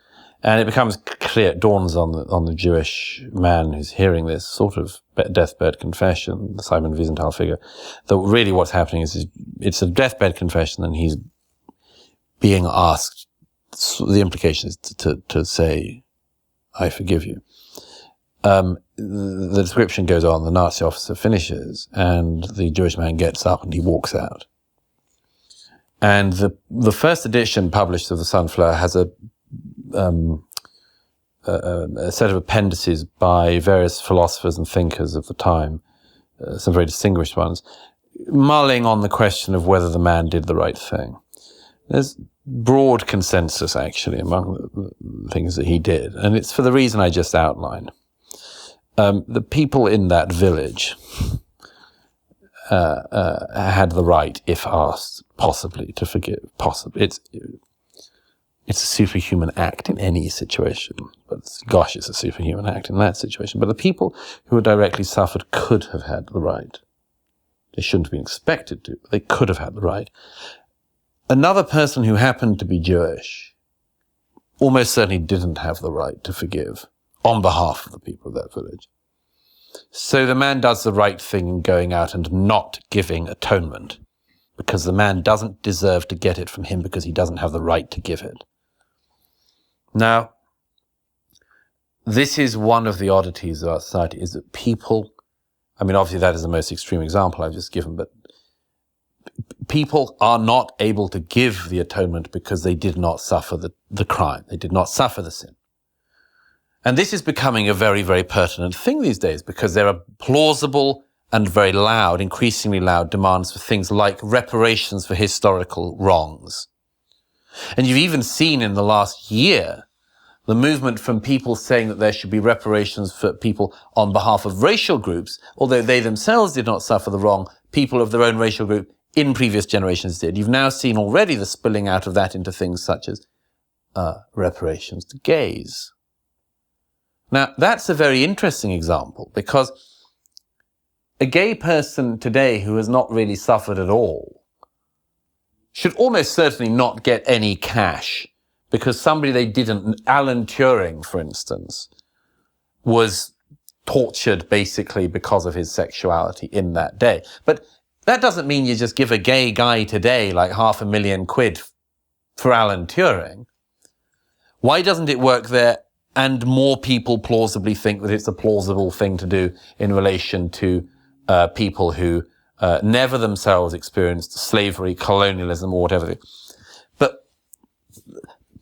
S2: And it becomes clear, it dawns on the Jewish man who's hearing this sort of deathbed confession, the Simon Wiesenthal figure, that really what's happening is it's a deathbed confession and he's being asked, the implication is to say, I forgive you. The description goes on, the Nazi officer finishes, and the Jewish man gets up and he walks out. And the first edition published of The Sunflower has a set of appendices by various philosophers and thinkers of the time, some very distinguished ones, mulling on the question of whether the man did the right thing. There's broad consensus, actually, among the things that he did, and it's for the reason I just outlined. The people in that village had the right, if asked, possibly to forgive. Possibly, it's a superhuman act in any situation, but gosh, it's a superhuman act in that situation. But the people who were directly suffered could have had the right. They shouldn't have been expected to, but they could have had the right. Another person who happened to be Jewish almost certainly didn't have the right to forgive on behalf of the people of that village. So the man does the right thing in going out and not giving atonement, because the man doesn't deserve to get it from him because he doesn't have the right to give it. Now, this is one of the oddities of our society, is that people, I mean, obviously that is the most extreme example I've just given, but people are not able to give the atonement because they did not suffer the crime. They did not suffer the sin. And this is becoming a very, very pertinent thing these days, because there are plausible and very loud, increasingly loud demands for things like reparations for historical wrongs. And you've even seen in the last year the movement from people saying that there should be reparations for people on behalf of racial groups, although they themselves did not suffer the wrong, people of their own racial group in previous generations did. You've now seen already the spilling out of that into things such as reparations to gays. Now, that's a very interesting example, because a gay person today who has not really suffered at all should almost certainly not get any cash, because somebody they didn't, Alan Turing, for instance, was tortured basically because of his sexuality in that day. But that doesn't mean you just give a gay guy today like £500,000 for Alan Turing. Why doesn't it work there? And more people plausibly think that it's a plausible thing to do in relation to people who never themselves experienced slavery, colonialism, or whatever. But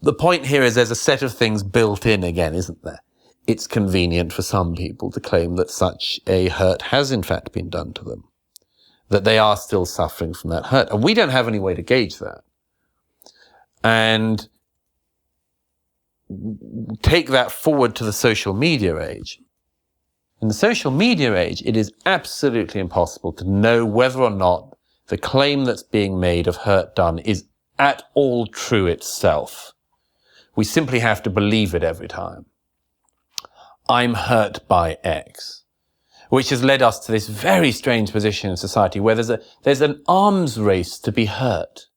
S2: the point here is there's a set of things built in again, isn't there? It's convenient for some people to claim that such a hurt has in fact been done to them, that they are still suffering from that hurt. And we don't have any way to gauge that. And take that forward to the social media age. In the social media age, it is absolutely impossible to know whether or not the claim that's being made of hurt done is at all true itself. We simply have to believe it every time. I'm hurt by X, which has led us to this very strange position in society where there's an arms race to be hurt.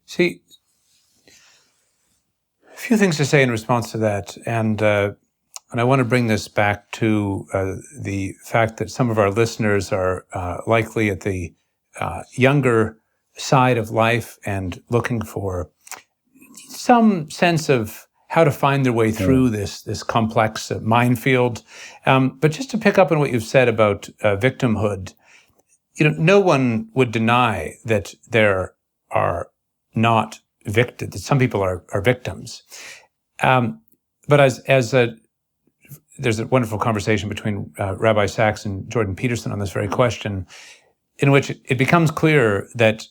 S1: See, a few things to say in response to that, and I want to bring this back to the fact that some of our listeners are likely at the younger side of life and looking for some sense of how to find their way through this complex minefield. But just to pick up on what you've said about victimhood, no one would deny that there are not victims, that some people are victims. But as there's a wonderful conversation between Rabbi Sachs and Jordan Peterson on this very question, in which it becomes clear that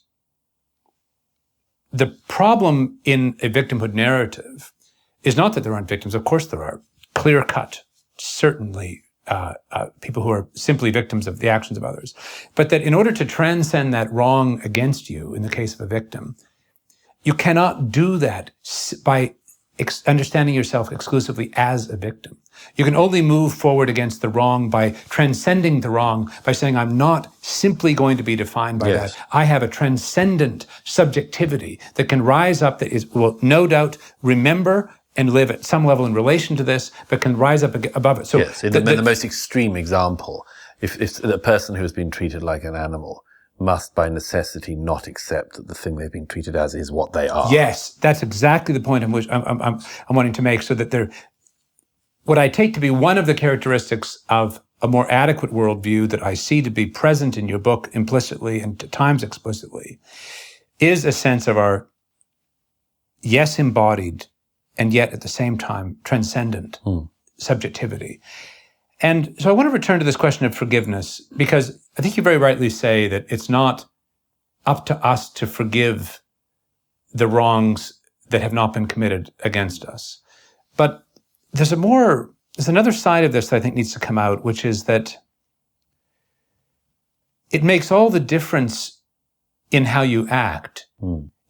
S1: the problem in a victimhood narrative is not that there aren't victims. Of course there are. Clear-cut, certainly, people who are simply victims of the actions of others. But that in order to transcend that wrong against you, in the case of a victim, you cannot do that by understanding yourself exclusively as a victim. You can only move forward against the wrong by transcending the wrong, by saying, I'm not simply going to be defined by that. I have a transcendent subjectivity that can rise up, that will no doubt remember and live at some level in relation to this, but can rise up above it. So
S2: yes, in the most extreme example, if the person who has been treated like an animal must by necessity not accept that the thing they've been treated as is what they are.
S1: Yes, that's exactly the point I'm wanting to make, so that what I take to be one of the characteristics of a more adequate worldview that I see to be present in your book implicitly and at times explicitly is a sense of our, yes, embodied, and yet at the same time transcendent subjectivity. And so I want to return to this question of forgiveness, because I think you very rightly say that it's not up to us to forgive the wrongs that have not been committed against us. But there's another side of this that I think needs to come out, which is that it makes all the difference in how you act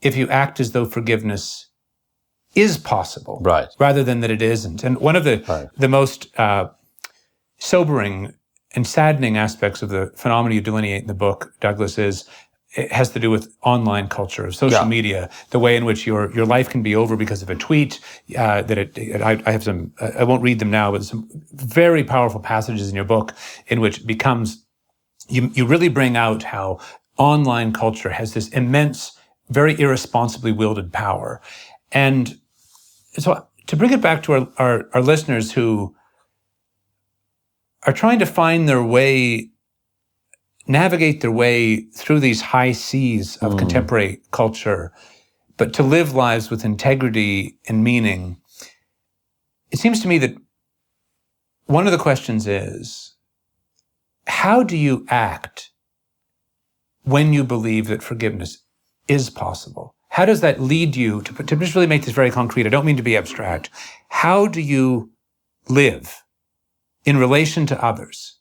S1: if you act as though forgiveness is possible,
S2: Right.
S1: rather than that it isn't. And one of the most sobering and saddening aspects of the phenomena you delineate in the book, Douglas, it has to do with online culture, social media, the way in which your life can be over because of a tweet. I have some. I won't read them now, but some very powerful passages in your book in which it becomes. You really bring out how online culture has this immense, very irresponsibly wielded power, and so to bring it back to our listeners who are trying to find their way, navigate their way through these high seas of contemporary culture, but to live lives with integrity and meaning. It seems to me that one of the questions is, how do you act when you believe that forgiveness is possible? How does that lead you to just really make this very concrete? I don't mean to be abstract. How do you live in relation to others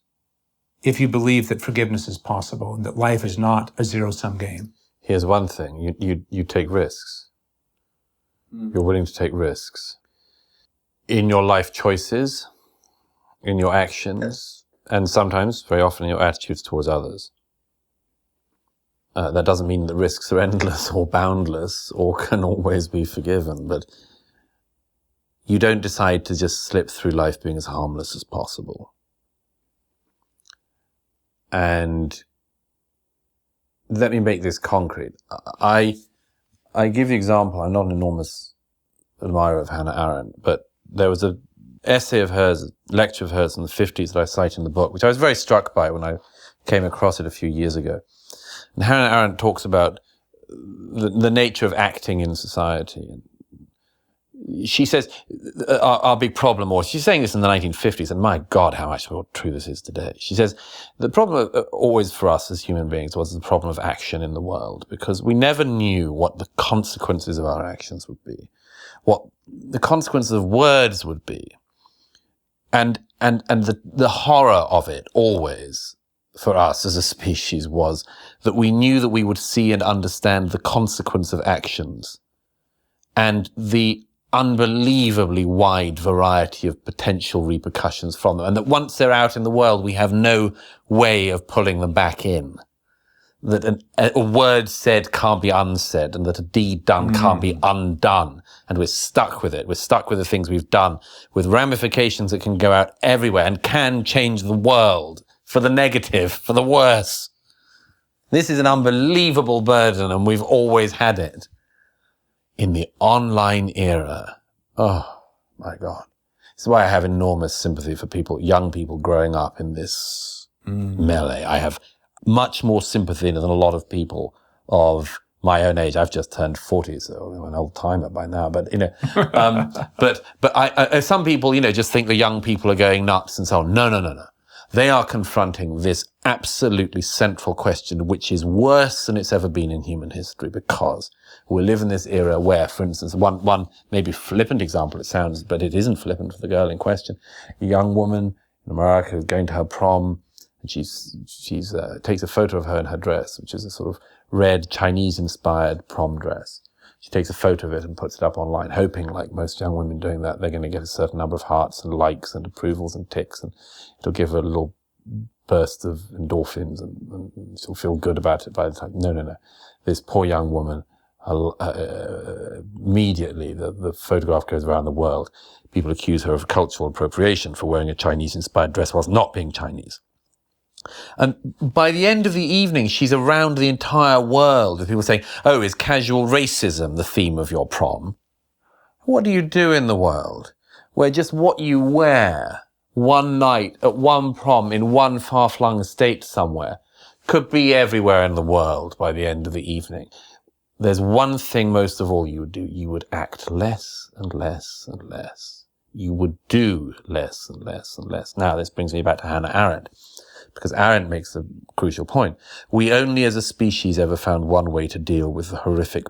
S1: if you believe that forgiveness is possible and that life is not a zero-sum game?
S2: Here's one thing. You take risks. You're willing to take risks. In your life choices, in your actions, and sometimes, very often, in your attitudes towards others. That doesn't mean the risks are endless or boundless or can always be forgiven, but you don't decide to just slip through life being as harmless as possible. And let me make this concrete. I give the example, I'm not an enormous admirer of Hannah Arendt, but there was an essay of hers, a lecture of hers in the 50s that I cite in the book, which I was very struck by when I came across it a few years ago. And Hannah Arendt talks about the nature of acting in society. She says, our big problem, or she's saying this in the 1950s, and my God, how much more true this is today. She says, the problem always for us as human beings was the problem of action in the world, because we never knew what the consequences of our actions would be, what the consequences of words would be. And the horror of it always, for us as a species, was that we knew that we would see and understand the consequence of actions and the unbelievably wide variety of potential repercussions from them, and that once they're out in the world, we have no way of pulling them back in. That a word said can't be unsaid, and that a deed done can't be undone, and we're stuck with it. We're stuck with the things we've done, with ramifications that can go out everywhere and can change the world for the negative, for the worse. This is an unbelievable burden, and we've always had it. In the online era, oh my God. This is why I have enormous sympathy for young people growing up in this melee. I have much more sympathy than a lot of people of my own age. I've just turned 40, so I'm an old timer by now. But but I some people, just think the young people are going nuts and so on. No. They are confronting this absolutely central question, which is worse than it's ever been in human history, because we live in this era where, for instance, one maybe flippant example it sounds, but it isn't flippant for the girl in question. A young woman in America is going to her prom, and she's takes a photo of her in her dress, which is a sort of red Chinese-inspired prom dress. She takes a photo of it and puts it up online, hoping, like most young women doing that, they're going to get a certain number of hearts and likes and approvals and ticks, and it'll give her a little burst of endorphins, and she'll feel good about it by the time. No. This poor young woman, immediately the photograph goes around the world. People accuse her of cultural appropriation for wearing a Chinese-inspired dress whilst not being Chinese. And by the end of the evening, she's around the entire world with people saying, oh, is casual racism the theme of your prom? What do you do in the world where just what you wear one night at one prom in one far-flung state somewhere could be everywhere in the world by the end of the evening? There's one thing most of all you would do. You would act less and less and less. You would do less and less and less. Now, this brings me back to Hannah Arendt, because Arendt makes a crucial point. We only as a species ever found one way to deal with the horrific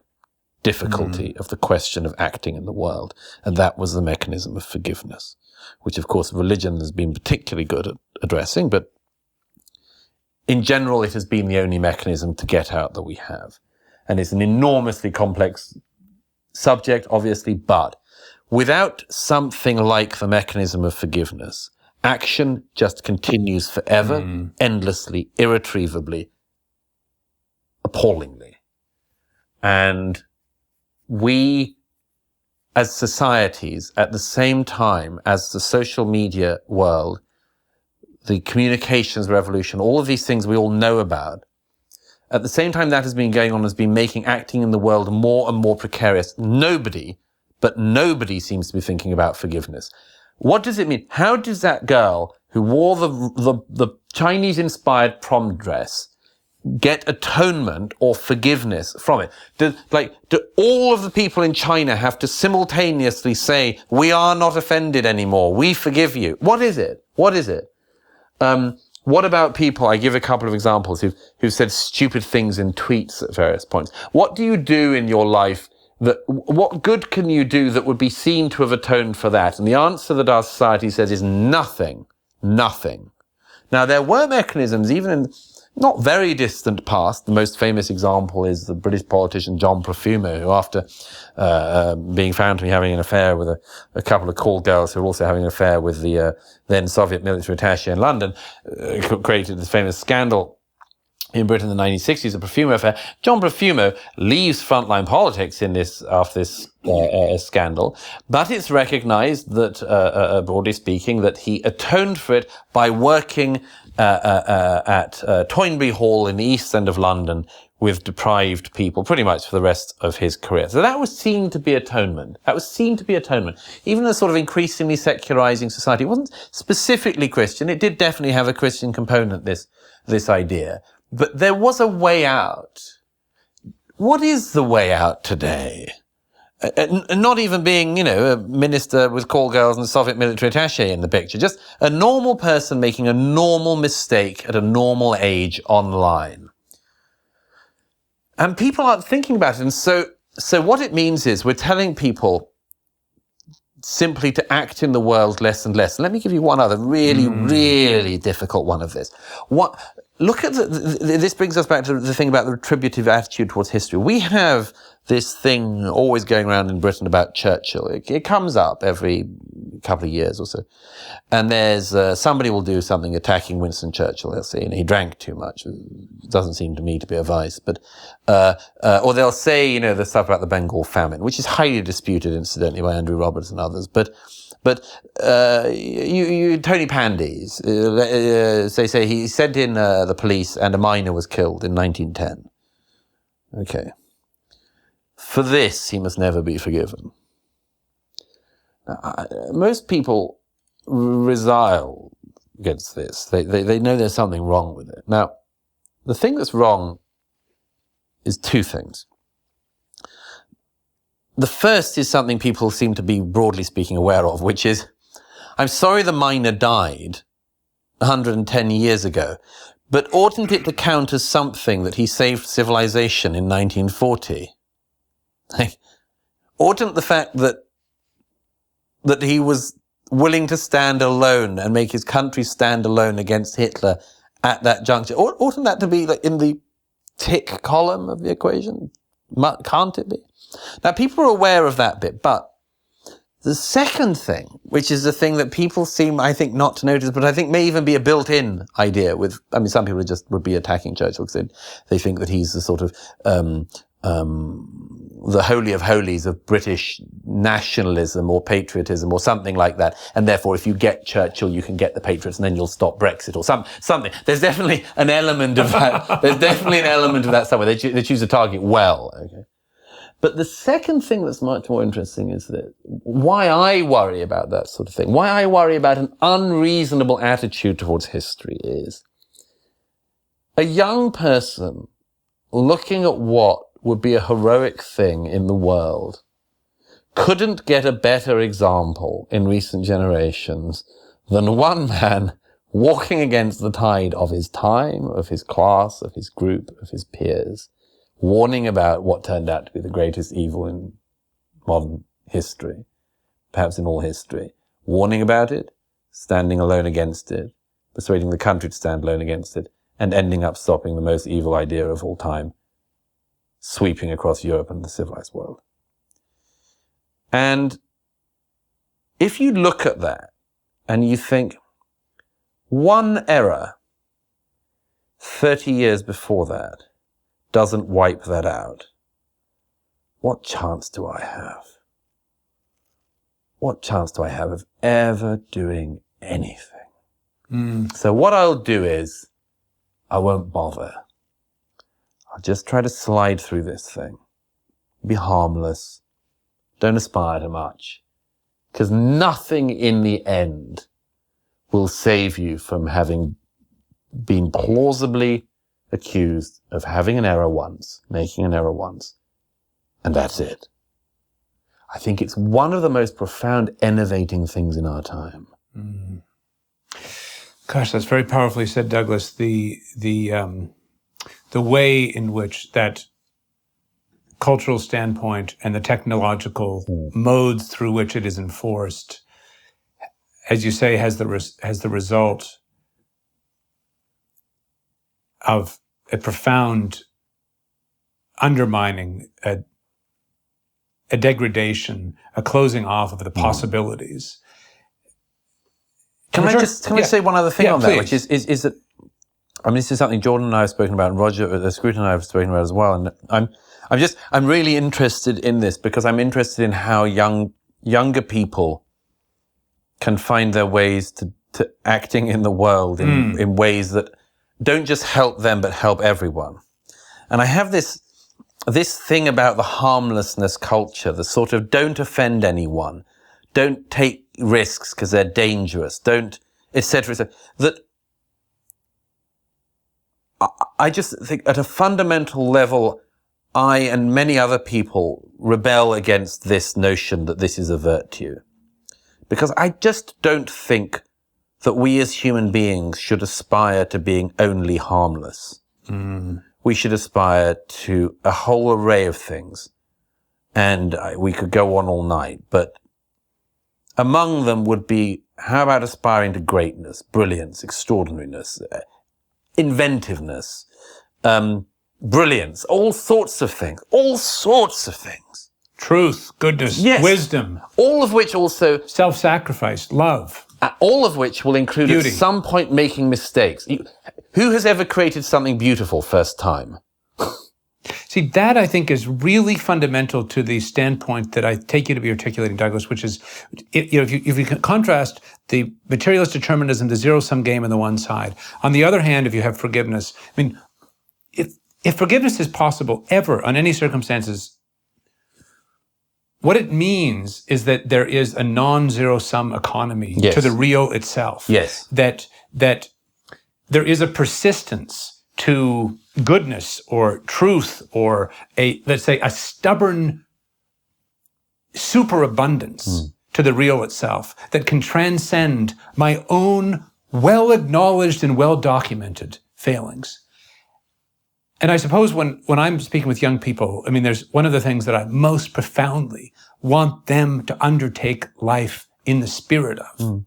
S2: difficulty of the question of acting in the world, and that was the mechanism of forgiveness, which of course religion has been particularly good at addressing, but in general, it has been the only mechanism to get out that we have. And it's an enormously complex subject, obviously, but without something like the mechanism of forgiveness, action just continues forever, endlessly, irretrievably, appallingly. And we, as societies, at the same time as the social media world, the communications revolution, all of these things we all know about, at the same time that has been going on, has been making acting in the world more and more precarious. Nobody seems to be thinking about forgiveness. What does it mean? How does that girl who wore the Chinese-inspired prom dress get atonement or forgiveness from it? Do all of the people in China have to simultaneously say, we are not offended anymore, we forgive you? What is it? What is it? What about people, I give a couple of examples, who've said stupid things in tweets at various points. What do you do in your life what good can you do that would be seen to have atoned for that? And the answer that our society says is nothing. Nothing. Now, there were mechanisms, even in not very distant past. The most famous example is the British politician John Profumo, who after being found to be having an affair with a couple of call girls who were also having an affair with the then Soviet military attaché in London, created this famous scandal in Britain in the 1960s, the Profumo affair. John Profumo leaves frontline politics after this scandal, but it's recognized that, broadly speaking, that he atoned for it by working at Toynbee Hall in the East End of London with deprived people pretty much for the rest of his career. So that was seen to be atonement. Even a sort of increasingly secularizing society. It wasn't specifically Christian. It did definitely have a Christian component, this idea. But there was a way out. What is the way out today? Not even being, a minister with call girls and a Soviet military attaché in the picture. Just a normal person making a normal mistake at a normal age online. And people aren't thinking about it. And so what it means is we're telling people simply to act in the world less and less. Let me give you one other really difficult one of this. Look at this brings us back to the thing about the retributive attitude towards history. We have this thing always going around in Britain about Churchill. It comes up every couple of years or so. And there's, somebody will do something attacking Winston Churchill. They'll say, he drank too much. It doesn't seem to me to be a vice, but, or they'll say, the stuff about the Bengal famine, which is highly disputed, incidentally, by Andrew Roberts and others. But Tony Pandy's, say he sent in the police and a miner was killed in 1910. Okay. For this, he must never be forgiven. Now, most people resile against this. They know there's something wrong with it. Now, the thing that's wrong is two things. The first is something people seem to be, broadly speaking, aware of, which is, I'm sorry the miner died 110 years ago, but oughtn't it to count as something that he saved civilization in 1940? Oughtn't the fact that he was willing to stand alone and make his country stand alone against Hitler at that juncture, oughtn't that to be in the tick column of the equation? Can't it be? Now, people are aware of that bit, but the second thing, which is the thing that people seem, I think, not to notice, but I think may even be a built-in idea some people would be attacking Churchill because they think that he's the sort of, the holy of holies of British nationalism or patriotism or something like that. And therefore, if you get Churchill, you can get the patriots and then you'll stop Brexit or something. There's definitely an element of that. There's definitely an element of that somewhere. They choose a target well. Okay. But the second thing that's much more interesting is that why I worry about that sort of thing, why I worry about an unreasonable attitude towards history is a young person looking at what would be a heroic thing in the world couldn't get a better example in recent generations than one man walking against the tide of his time, of his class, of his group, of his peers, warning about what turned out to be the greatest evil in modern history, perhaps in all history, warning about it, standing alone against it, persuading the country to stand alone against it, and ending up stopping the most evil idea of all time, sweeping across Europe and the civilized world. And if you look at that and you think, one error 30 years before that doesn't wipe that out, what chance do I have? What chance do I have of ever doing anything? So what I'll do is, I won't bother. I'll just try to slide through this thing. Be harmless. Don't aspire to much. Because nothing in the end will save you from having been plausibly accused of having an error once, making an error once, and that's it. I think it's one of the most profound, enervating things in our time.
S1: Gosh, that's very powerfully said, Douglas. The way in which that cultural standpoint and the technological modes through which it is enforced, as you say, has the result of a profound undermining, a degradation, a closing off of the possibilities.
S2: Can I say one other thing on that, which is that, I mean, this is something Jordan and I have spoken about, and Roger Scruton and I have spoken about as well. And I'm really interested in this because I'm interested in how younger people can find their ways to acting in the world in ways that don't just help them, but help everyone. And I have this thing about the harmlessness culture, the sort of don't offend anyone, don't take risks because they're dangerous, don't, etc. That I just think at a fundamental level, I and many other people rebel against this notion that this is a virtue. Because I just don't think that we as human beings should aspire to being only harmless. We should aspire to a whole array of things. And we could go on all night, but among them would be, how about aspiring to greatness, brilliance, extraordinariness, inventiveness, brilliance, all sorts of things.
S1: Truth, goodness, wisdom.
S2: All of which also...
S1: self-sacrifice, love.
S2: All of which will include
S1: beauty.
S2: At some point making mistakes. Who has ever created something beautiful first time?
S1: See, that I think is really fundamental to the standpoint that I take you to be articulating, Douglas, which is, if you contrast the materialist determinism, the zero-sum game on the one side. On the other hand, if you have forgiveness, I mean, if forgiveness is possible ever on any circumstances, what it means is that there is a non-zero-sum economy to the real itself.
S2: Yes.
S1: That there is a persistence to goodness or truth or let's say, a stubborn superabundance to the real itself that can transcend my own well-acknowledged and well-documented failings. And I suppose when I'm speaking with young people, I mean, there's one of the things that I most profoundly want them to undertake life in the spirit of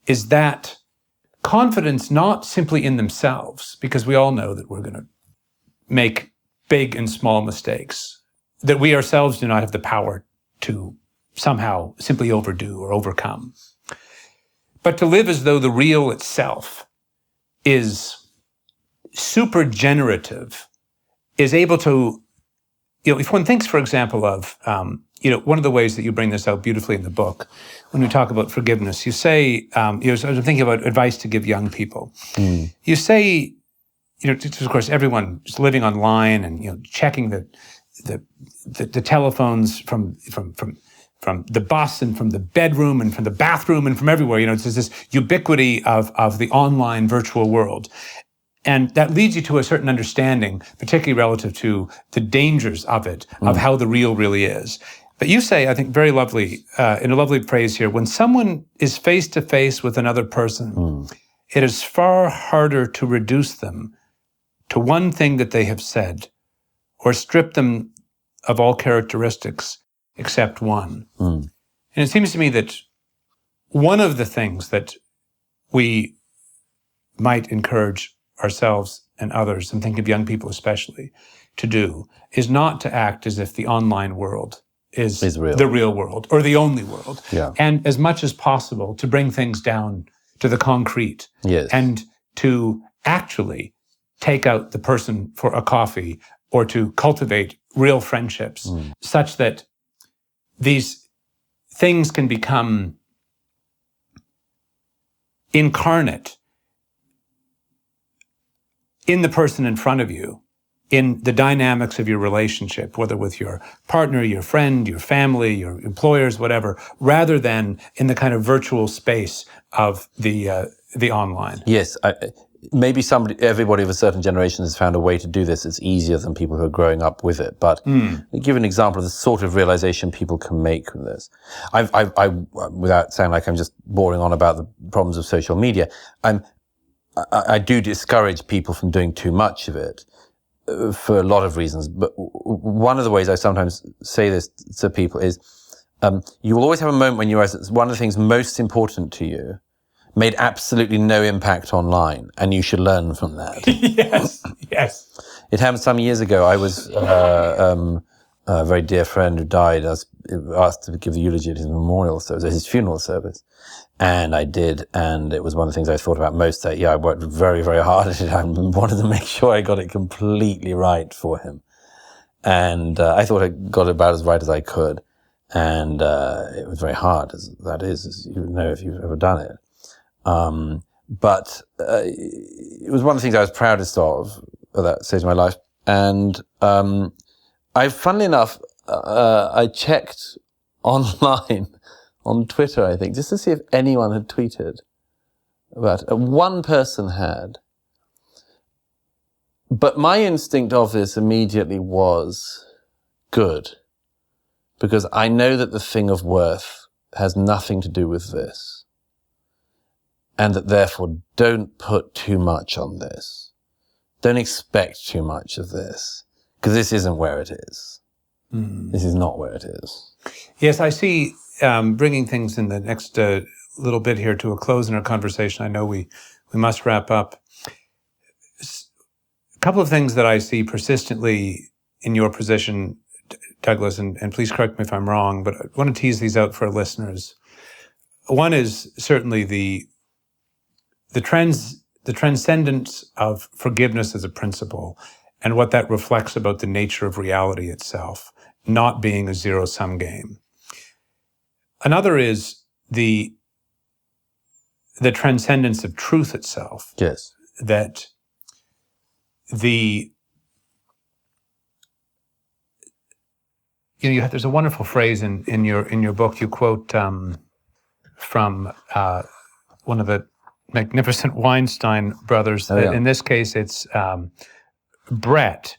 S1: is that confidence not simply in themselves, because we all know that we're going to make big and small mistakes, that we ourselves do not have the power to somehow simply overdo or overcome, but to live as though the real itself is super generative, is able to, if one thinks, for example, of, one of the ways that you bring this out beautifully in the book, when we talk about forgiveness, you say, I was thinking about advice to give young people. You say, of course, everyone is living online and, checking the telephones from the bus and from the bedroom and from the bathroom and from everywhere. It's this ubiquity of the online virtual world. And that leads you to a certain understanding, particularly relative to the dangers of it, of how the real really is. But you say, I think very lovely, in a lovely phrase here, when someone is face to face with another person, it is far harder to reduce them to one thing that they have said or strip them of all characteristics except one. And it seems to me that one of the things that we might encourage ourselves and others, I'm thinking of young people especially, to do is not to act as if the online world is
S2: real.
S1: the real world or the only world.
S2: Yeah.
S1: And as much as possible to bring things down to the concrete.
S2: Yes.
S1: And to actually take out the person for a coffee or to cultivate real friendships such that these things can become incarnate in the person in front of you, in the dynamics of your relationship, whether with your partner, your friend, your family, your employers, whatever, rather than in the kind of virtual space of the online.
S2: Yes, maybe everybody of a certain generation has found a way to do this. It's easier than people who are growing up with it. But give an example of the sort of realization people can make from this. I without sounding like I'm just boring on about the problems of social media, I do discourage people from doing too much of it for a lot of reasons. But one of the ways I sometimes say this to people is, you will always have a moment when you realize that one of the things most important to you made absolutely no impact online, and you should learn from that.
S1: Yes.
S2: It happened some years ago. I was a very dear friend who died. I was asked to give the eulogy at his memorial service, at his funeral service. And I did, and it was one of the things I thought about most. That I worked very, very hard at it. I wanted to make sure I got it completely right for him. And I thought I got it about as right as I could. And it was very hard, as that is, as you know if you've ever done it. But it was one of the things I was proudest of at that stage of my life. And funnily enough, I checked online on Twitter, I think, just to see if anyone had tweeted about it. One person had. But my instinct of this immediately was good, because I know that the thing of worth has nothing to do with this. And that therefore don't put too much on this. Don't expect too much of this, because this isn't where it is. This is not where it is.
S1: Yes, I see, bringing things in the next little bit here to a close in our conversation. I know we must wrap up. A couple of things that I see persistently in your position, Douglas, and please correct me if I'm wrong, but I want to tease these out for our listeners. One is certainly the transcendence of forgiveness as a principle and what that reflects about the nature of reality itself, not being a zero-sum game. Another is the transcendence of truth itself.
S2: Yes.
S1: That there's a wonderful phrase in your book. You quote from one of the magnificent Weinstein brothers.
S2: Oh, yeah.
S1: In this case, it's Brett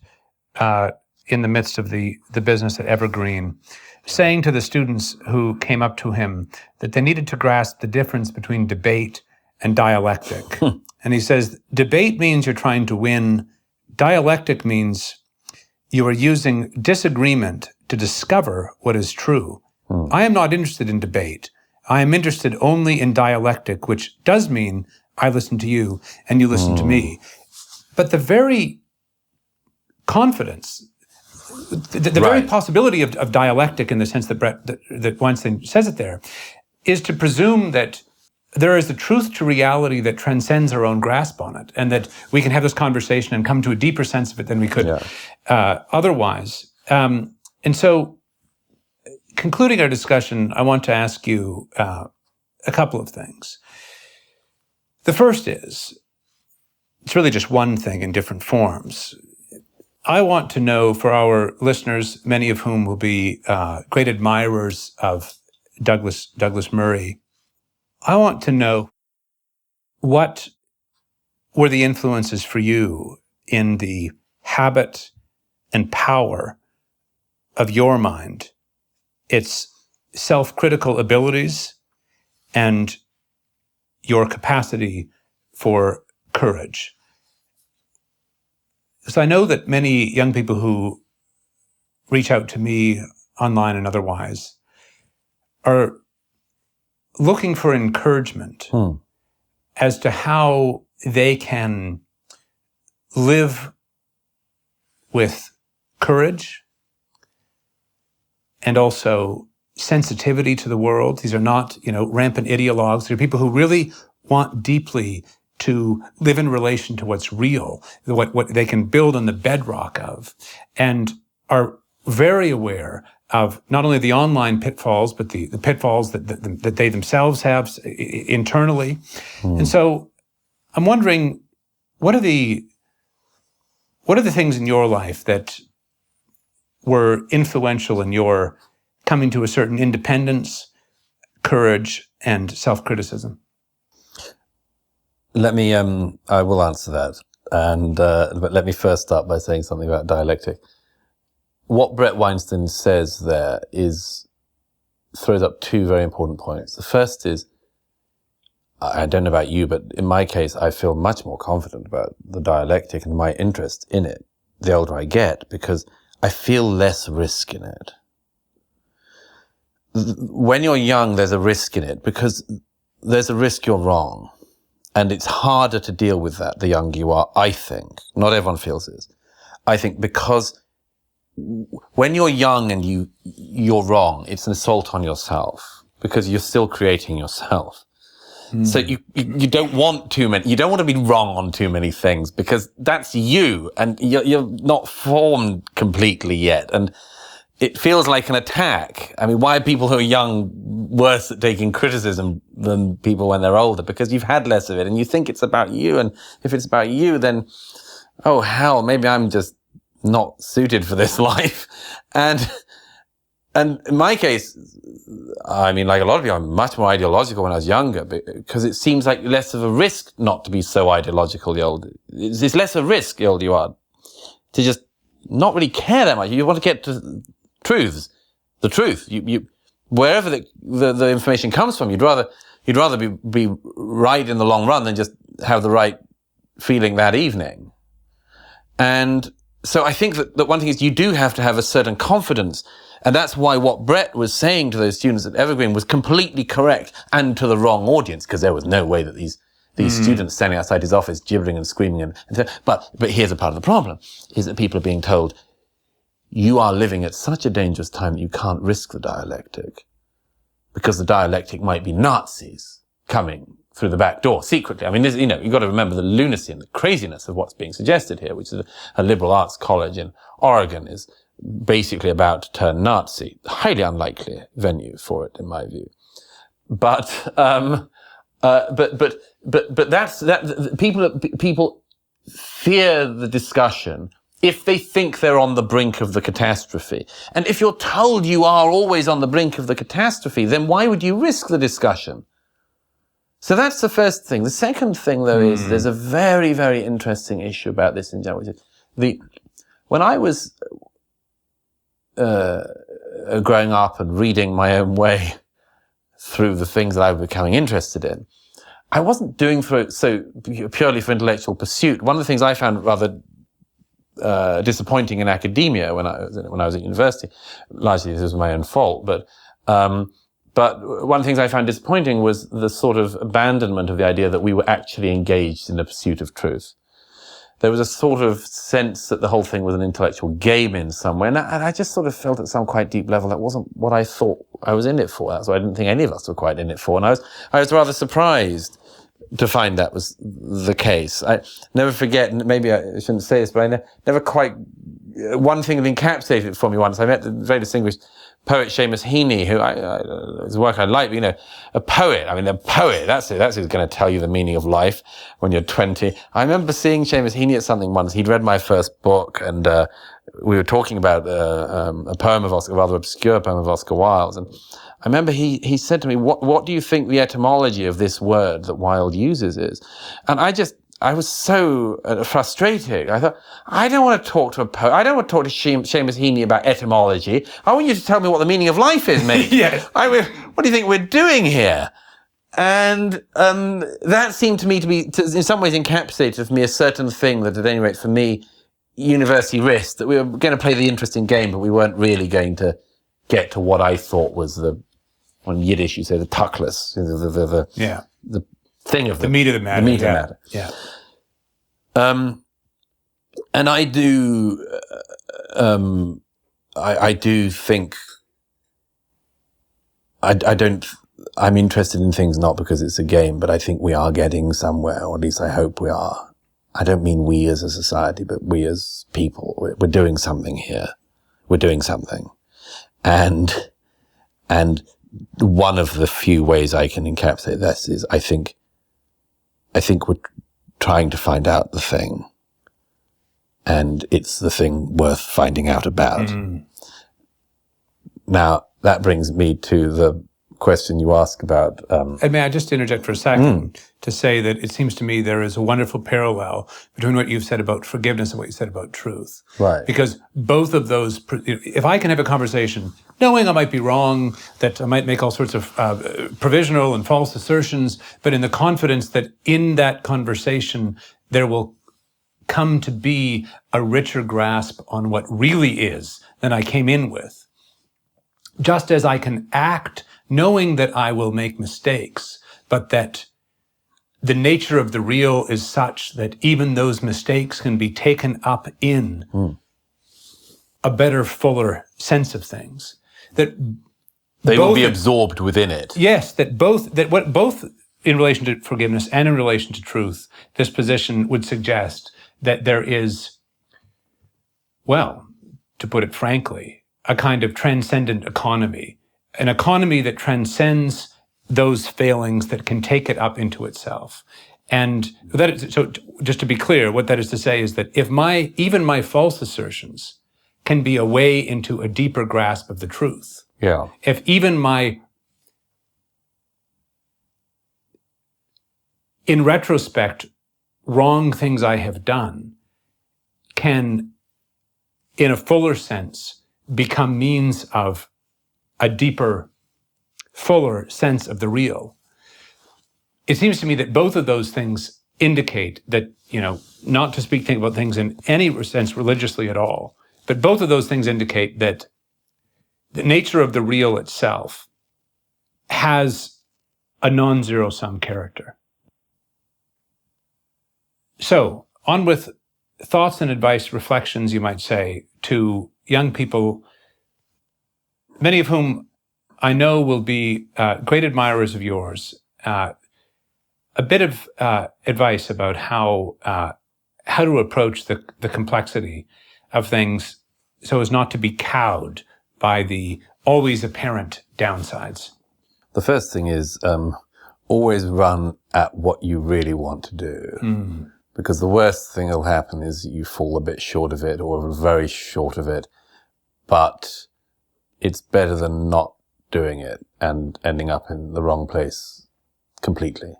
S1: in the midst of the business at Evergreen, saying to the students who came up to him that they needed to grasp the difference between debate and dialectic. And he says, debate means you're trying to win. Dialectic means you are using disagreement to discover what is true. I am not interested in debate. I am interested only in dialectic, which does mean I listen to you and you listen to me. But the very confidence, the very possibility of dialectic in the sense that Weinstein says it there, is to presume that there is a truth to reality that transcends our own grasp on it, and that we can have this conversation and come to a deeper sense of it than we could otherwise. And so, concluding our discussion, I want to ask you a couple of things. The first is, it's really just one thing in different forms. I want to know, for our listeners, many of whom will be great admirers of Douglas Murray, I want to know what were the influences for you in the habit and power of your mind, its self-critical abilities, and your capacity for courage. So I know that many young people who reach out to me online and otherwise are looking for encouragement as to how they can live with courage and also sensitivity to the world. These are not, rampant ideologues. They're people who really want deeply to live in relation to what's real, what they can build on the bedrock of, and are very aware of not only the online pitfalls, but the pitfalls that they themselves have internally. And so I'm wondering, what are the things in your life that were influential in your coming to a certain independence, courage, and self-criticism?
S2: Let me, I will answer that. But let me first start by saying something about dialectic. What Brett Weinstein says there throws up two very important points. The first is, I don't know about you, but in my case, I feel much more confident about the dialectic and my interest in it the older I get, because I feel less risk in it. When you're young, there's a risk in it, because there's a risk you're wrong. And it's harder to deal with that the younger you are, I think. Not everyone feels this. I think because when you're young and you're wrong, it's an assault on yourself, because you're still creating yourself. So you don't want you don't want to be wrong on too many things, because that's you, and you're not formed completely yet. And it feels like an attack. I mean, why are people who are young worse at taking criticism than people when they're older? Because you've had less of it and you think it's about you. And if it's about you, then, oh hell, maybe I'm just not suited for this life. And in my case, I mean, like a lot of you, I'm much more ideological when I was younger, because it seems like less of a risk not to be so ideological the older. It's less a risk the older you are, to just not really care that much. You want to get to truths, the truth. You wherever the information comes from, you'd rather be right in the long run than just have the right feeling that evening. And so I think that one thing is, you do have to have a certain confidence. And that's why what Brett was saying to those students at Evergreen was completely correct, and to the wrong audience, because there was no way that these students standing outside his office gibbering and screaming. But here's a part of the problem, is that people are being told, you are living at such a dangerous time that you can't risk the dialectic, because the dialectic might be Nazis coming through the back door secretly. I mean, you've got to remember the lunacy and the craziness of what's being suggested here, which is a liberal arts college in Oregon is basically about to turn Nazi. Highly unlikely venue for it, in my view. But that's people fear the discussion if they think they're on the brink of the catastrophe. And if you're told you are always on the brink of the catastrophe, then why would you risk the discussion? So that's the first thing. The second thing, though, is there's a very, very interesting issue about this in general. When I was growing up and reading my own way through the things that I was becoming interested in, I wasn't doing so purely for intellectual pursuit. One of the things I found rather disappointing in academia when I was at university, largely this was my own fault, but one of the things I found disappointing was the sort of abandonment of the idea that we were actually engaged in the pursuit of truth. There was a sort of sense that the whole thing was an intellectual game in some way, and I just sort of felt at some quite deep level that wasn't what I thought I was in it for. That's what I didn't think any of us were quite in it for, and I was rather surprised to find that was the case. I never forget, and maybe I shouldn't say this, but I never quite, one thing that encapsulated it for me once. I met the very distinguished poet Seamus Heaney, who his work I like, but, a poet. I mean, a poet, that's who's going to tell you the meaning of life when you're 20. I remember seeing Seamus Heaney at something once. He'd read my first book, and we were talking about a poem of Oscar, a rather obscure poem of Oscar Wilde's, and I remember he said to me, what do you think the etymology of this word that Wilde uses is? And I was so frustrated. I thought, I don't want to talk to a poet. I don't want to talk to Seamus Heaney about etymology. I want you to tell me what the meaning of life is, mate.
S1: Yes.
S2: What do you think we're doing here? And that seemed to me to be, in some ways, encapsulated for me a certain thing that, at any rate, for me, university risked, that we were going to play the interesting game, but we weren't really going to get to what I thought was on Yiddish, you say the tuckless, the thing of
S1: the meat of the matter.
S2: The meat of the matter.
S1: Yeah.
S2: And I do, I do think, I'm interested in things not because it's a game, but I think we are getting somewhere, or at least I hope we are. I don't mean we as a society, but we as people. We're doing something here. We're doing something. And one of the few ways I can encapsulate this is I think we're trying to find out the thing. And it's the thing worth finding out about. Now, that brings me to the question you asked about.
S1: And may I just interject for a second to say that it seems to me there is a wonderful parallel between what you've said about forgiveness and what you said about truth.
S2: Right.
S1: Because both of those, if I can have a conversation knowing I might be wrong, that I might make all sorts of provisional and false assertions, but in the confidence that in that conversation there will come to be a richer grasp on what really is than I came in with. Just as I can act knowing that I will make mistakes, but that the nature of the real is such that even those mistakes can be taken up in a better, fuller sense of things. That
S2: they will be absorbed within it.
S1: Yes, both in relation to forgiveness and in relation to truth, this position would suggest that there is, well, to put it frankly, a kind of transcendent economy, an economy that transcends those failings that can take it up into itself. And that is, so just to be clear, what that is to say is that if even my false assertions can be a way into a deeper grasp of the truth, if even my, in retrospect, wrong things I have done can, in a fuller sense, become means of a deeper, fuller sense of the real. It seems to me that both of those things indicate that, not to think about things in any sense religiously at all, but both of those things indicate that the nature of the real itself has a non-zero-sum character. So, on with thoughts and advice, reflections, you might say, to young people, many of whom I know will be great admirers of yours. A bit of advice about how to approach the complexity of things so as not to be cowed by the always apparent downsides.
S2: The first thing is always run at what you really want to do. Because the worst thing that'll happen is you fall a bit short of it or very short of it. But it's better than not doing it and ending up in the wrong place completely.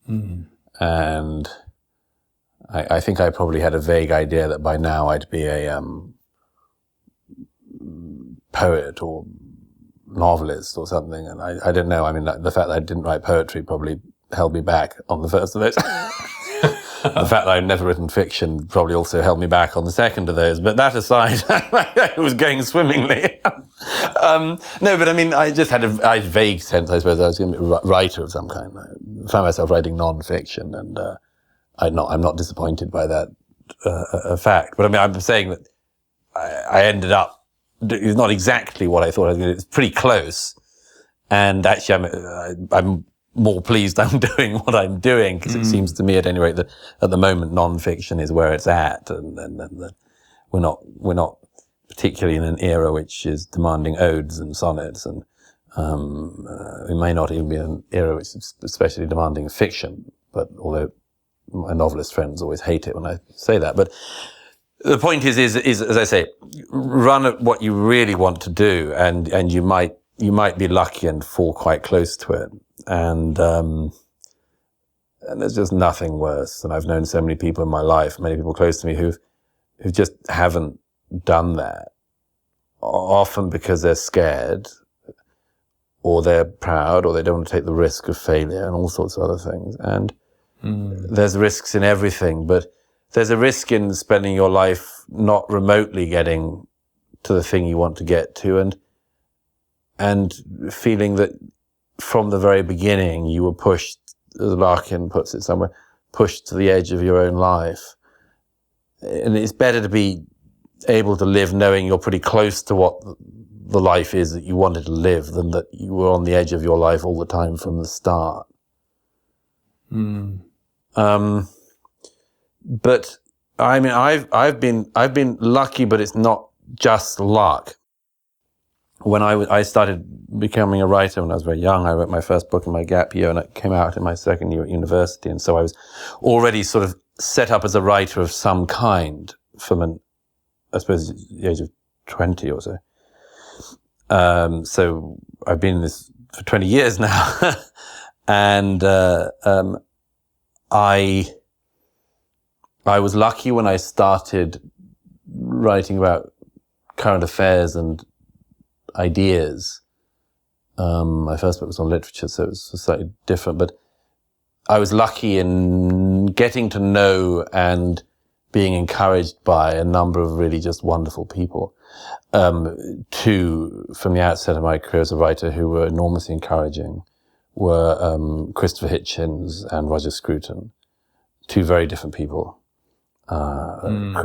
S2: And I think I probably had a vague idea that by now I'd be a poet or novelist or something. And I don't know. I mean, the fact that I didn't write poetry probably held me back on the first of those. The fact that I'd never written fiction probably also held me back on the second of those. But that aside, it was going swimmingly. No, but I mean, I just had a vague sense, I suppose, I was going to be a writer of some kind. I found myself writing non-fiction, and I'm not disappointed by that fact. But I mean, I'm saying that I ended up, it's not exactly what I thought I was going to do. It's pretty close. And actually, I'm more pleased I'm doing what I'm doing, because it seems to me, at any rate, that at the moment non-fiction is where it's at, and we're not particularly in an era which is demanding odes and sonnets, and we may not even be in an era which is especially demanding fiction. But although my novelist friends always hate it when I say that, but the point is as I say, run at what you really want to do, and you might be lucky and fall quite close to it. And there's just nothing worse. And I've known so many people in my life, many people close to me who just haven't done that. Often because they're scared, or they're proud, or they don't want to take the risk of failure, and all sorts of other things. And there's risks in everything, but there's a risk in spending your life not remotely getting to the thing you want to get to, and feeling that from the very beginning you were pushed, as Larkin puts it somewhere, pushed to the edge of your own life. and it's better to be able to live knowing you're pretty close to what the life is that you wanted to live than that you were on the edge of your life all the time from the start. But I mean, I've been lucky, but it's not just luck. When I started becoming a writer when I was very young, I wrote my first book in my gap year, and it came out in my second year at university. And so I was already sort of set up as a writer of some kind from I suppose, the age of 20 or so. So I've been in this for 20 years now. And I was lucky when I started writing about current affairs and ideas. My first book was on literature, so it was slightly different, but I was lucky in getting to know and being encouraged by a number of really just wonderful people. Two, from the outset of my career as a writer, who were enormously encouraging were Christopher Hitchens and Roger Scruton. Two very different people.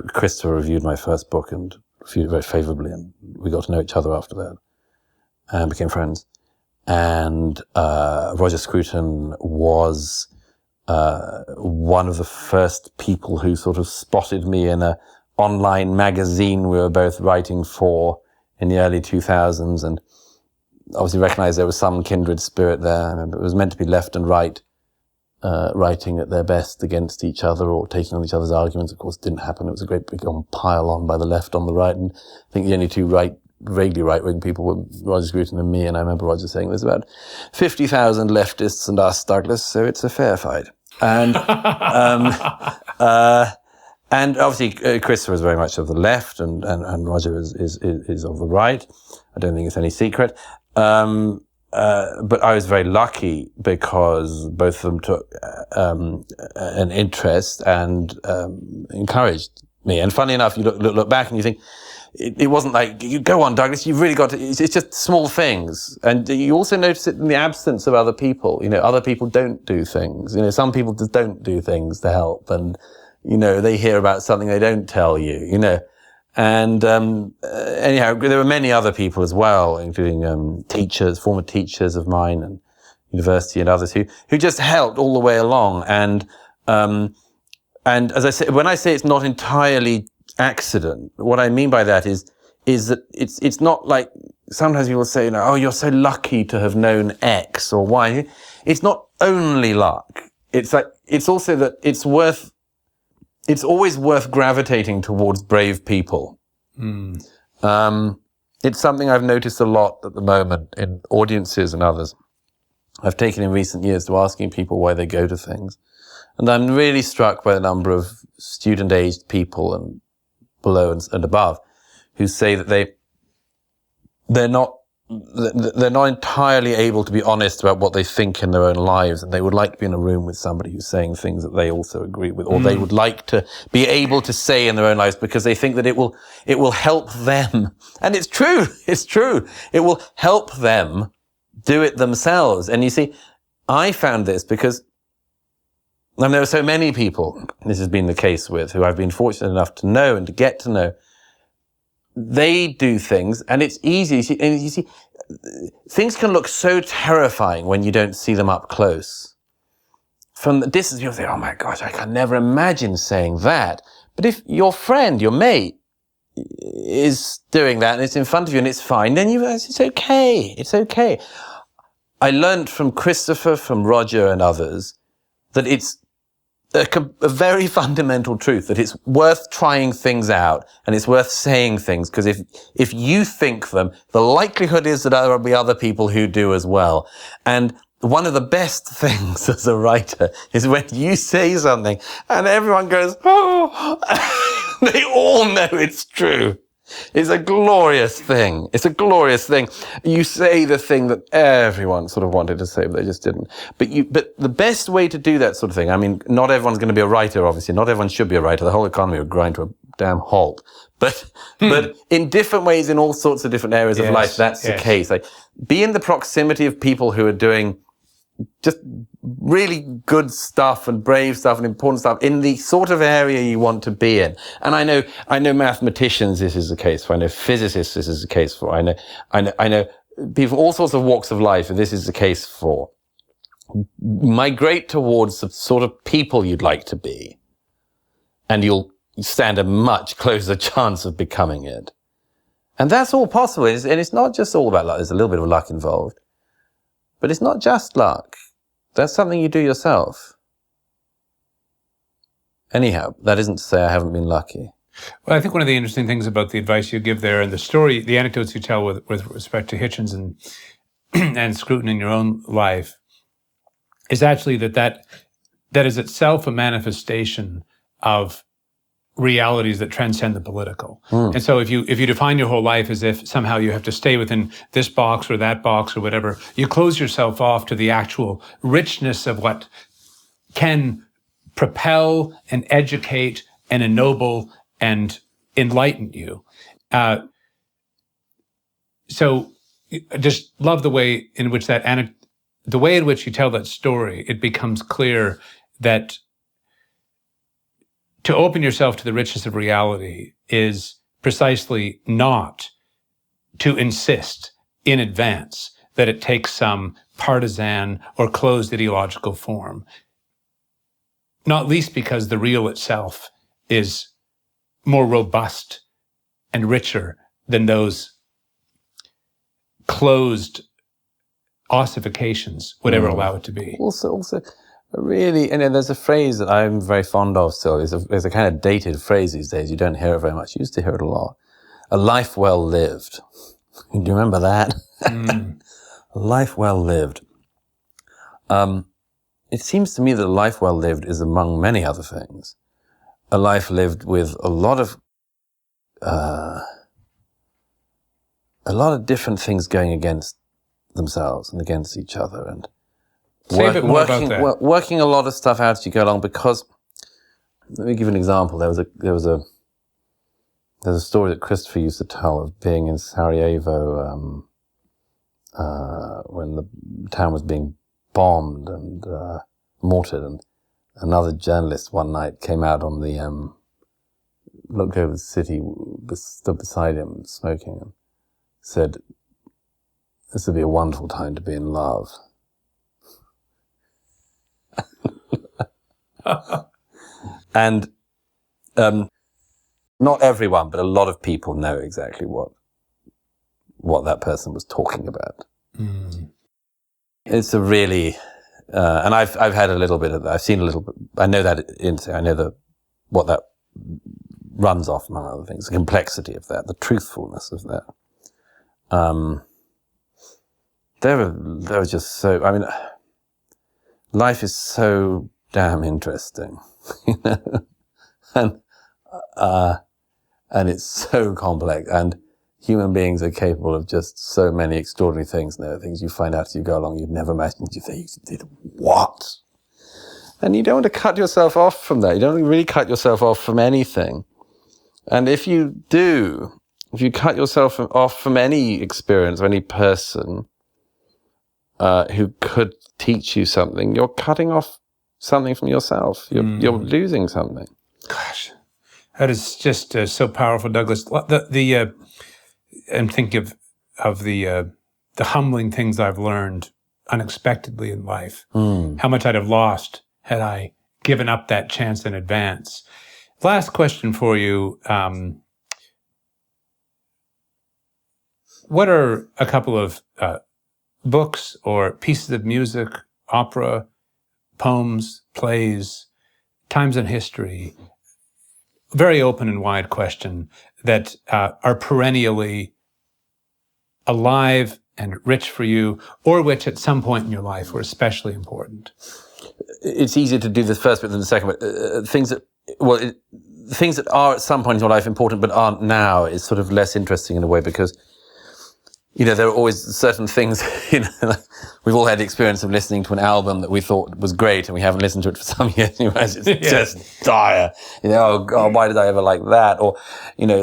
S2: Christopher reviewed my first book and reviewed it very favorably, and we got to know each other after that and became friends. And Roger Scruton was one of the first people who sort of spotted me in a online magazine we were both writing for in the early 2000s, and obviously recognized there was some kindred spirit there. I remember it was meant to be left and right, writing at their best against each other or taking on each other's arguments. Of course, it didn't happen. It was a great big pile on by the left on the right, and I think the only two vaguely right-wing people were Roger Scruton and me, and I remember Roger saying there's about 50,000 leftists and us, Douglas, so it's a fair fight. And and obviously Christopher is very much of the left, and Roger is of the right. I don't think it's any secret. But I was very lucky because both of them took an interest and encouraged me. And funny enough, you look back and you think, it wasn't like, you go on, Douglas, you've really got to, it's just small things. And you also notice it in the absence of other people. You know, other people don't do things. You know, some people just don't do things to help. And, you know, they hear about something they don't tell you, you know. And anyhow, there were many other people as well, including teachers, former teachers of mine and university and others who just helped all the way along. And as I say, when I say it's not entirely accident, what I mean by that is that it's not like sometimes people say, you know, oh, you're so lucky to have known X or Y. It's not only luck. It's like, it's also that it's always worth gravitating towards brave people. It's something I've noticed a lot at the moment in audiences and others. I've taken in recent years to asking people why they go to things. And I'm really struck by the number of student-aged people and below and above who say that they're not entirely able to be honest about what they think in their own lives, and they would like to be in a room with somebody who's saying things that they also agree with, or they would like to be able to say in their own lives because they think that it will help them. And it's true. It will help them do it themselves. And you see, I found this because there are so many people, this has been the case with, who I've been fortunate enough to know and to get to know. They do things, and it's easy. You see, things can look so terrifying when you don't see them up close. From the distance, you'll say, oh my gosh, I can never imagine saying that. But if your friend, your mate, is doing that, and it's in front of you, and it's fine, then you realize it's okay. It's okay. I learned from Christopher, from Roger, and others that it's a very fundamental truth, that it's worth trying things out and it's worth saying things, because if you think them, the likelihood is that there will be other people who do as well. And one of the best things as a writer is when you say something and everyone goes, oh, they all know it's true. It's a glorious thing. It's a glorious thing. You say the thing that everyone sort of wanted to say, but they just didn't. But the best way to do that sort of thing, I mean, not everyone's going to be a writer, obviously. Not everyone should be a writer. The whole economy would grind to a damn halt. But in different ways, in all sorts of different areas of life, that's the case. Like, be in the proximity of people who are doing just really good stuff and brave stuff and important stuff in the sort of area you want to be in. And I know mathematicians this is the case for. I know physicists this is the case for. I know people from all sorts of walks of life, and this is the case for. Migrate towards the sort of people you'd like to be, and you'll stand a much closer chance of becoming it. And that's all possible. And it's not just all about luck. There's a little bit of luck involved. But it's not just luck. That's something you do yourself. Anyhow, that isn't to say I haven't been lucky.
S1: Well, I think one of the interesting things about the advice you give there and the story, the anecdotes you tell with respect to Hitchens and Scruton in your own life is actually that is itself a manifestation of realities that transcend the political. And so if you define your whole life as if somehow you have to stay within this box or that box or whatever, you close yourself off to the actual richness of what can propel and educate and ennoble and enlighten you. So I just love the way in which the way in which you tell that story, it becomes clear that to open yourself to the richness of reality is precisely not to insist in advance that it takes some partisan or closed ideological form, not least because the real itself is more robust and richer than those closed ossifications would ever allow it to be.
S2: Also, really, and there's a phrase that I'm very fond of still. There's a kind of dated phrase these days. You don't hear it very much. You used to hear it a lot. A life well lived. Do you remember that? A life well lived. It seems to me that a life well lived is, among many other things, a life lived with a lot of different things going against themselves and against each other, and
S1: Say a bit more about that.
S2: Working a lot of stuff out as you go along, because, let me give you an example. There's a story that Christopher used to tell of being in Sarajevo when the town was being bombed and mortared, and another journalist one night came out on the looked over the city, stood beside him smoking, and said, "This would be a wonderful time to be in love." And not everyone, but a lot of people know exactly what that person was talking about. It's a really, and I've had a little bit of that. I've seen a little bit. I know what that runs off, among other things, the complexity of that, the truthfulness of that. There were just so. I mean, life is so damn interesting, you know, and it's so complex, and human beings are capable of just so many extraordinary things. And there are things you find out as you go along you'd never imagined. You say, "You did what?" And you don't want to cut yourself off from that. You don't really cut yourself off from anything. And if you cut yourself off from any experience, or any person who could teach you something, you're cutting off something from yourself. You're losing something.
S1: Gosh, that is just so powerful, Douglas. I'm thinking of the humbling things I've learned unexpectedly in life. How much I'd have lost had I given up that chance in advance. Last question for you. What are a couple of books or pieces of music, opera, poems, plays, times in history, very open and wide question, that are perennially alive and rich for you, or which at some point in your life were especially important?
S2: It's easier to do the first bit than the second bit. Things that are at some point in your life important but aren't now is sort of less interesting in a way, because there are always certain things, we've all had the experience of listening to an album that we thought was great and we haven't listened to it for some years. You realize it's just dire. Oh God, why did I ever like that? Or,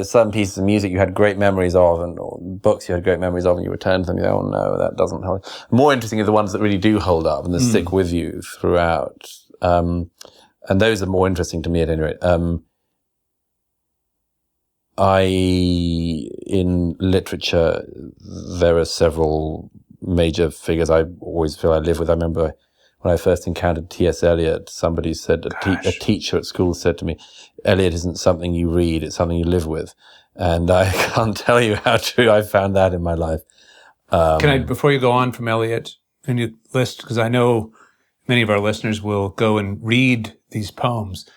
S2: some pieces of music you had great memories of, or books you had great memories of, and you return to them, you go, oh no, that doesn't hold. More interesting are the ones that really do hold up and that stick with you throughout. And those are more interesting to me at any rate. In literature, there are several major figures I always feel I live with. I remember when I first encountered T.S. Eliot, somebody said, a teacher at school said to me, Eliot isn't something you read, it's something you live with. And I can't tell you how true I found that in my life.
S1: Before you go on from Eliot, can you list, because I know many of our listeners will go and read these poems.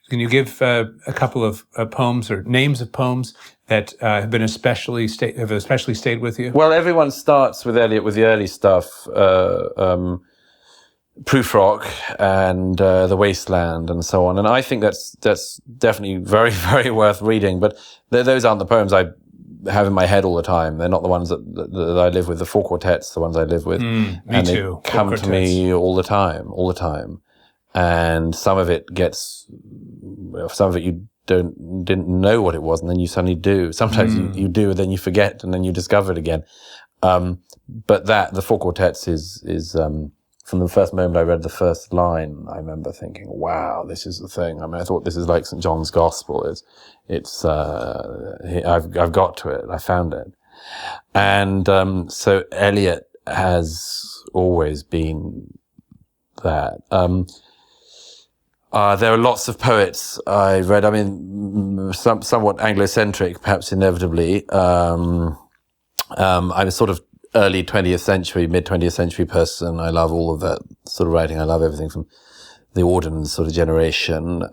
S1: Can you give a couple of poems or names of poems that have especially stayed with you?
S2: Well, everyone starts with Eliot with the early stuff, Prufrock and The Wasteland and so on. And I think that's definitely very, very worth reading. But those aren't the poems I have in my head all the time. They're not the ones that I live with. The four quartets, the ones I live with.
S1: Me
S2: and
S1: too.
S2: They come to me all the time. And some of it you didn't know what it was, and then you suddenly do. Sometimes you do, and then you forget, and then you discover it again. But the four quartets is from the first moment I read the first line, I remember thinking, wow, this is the thing. I mean, I thought this is like St. John's Gospel. I've got to it. I found it. And so Eliot has always been that. There are lots of poets I read. I mean, somewhat Anglo-centric, perhaps inevitably. I'm a sort of early 20th century, mid-20th century person. I love all of that sort of writing. I love everything from the Auden sort of generation,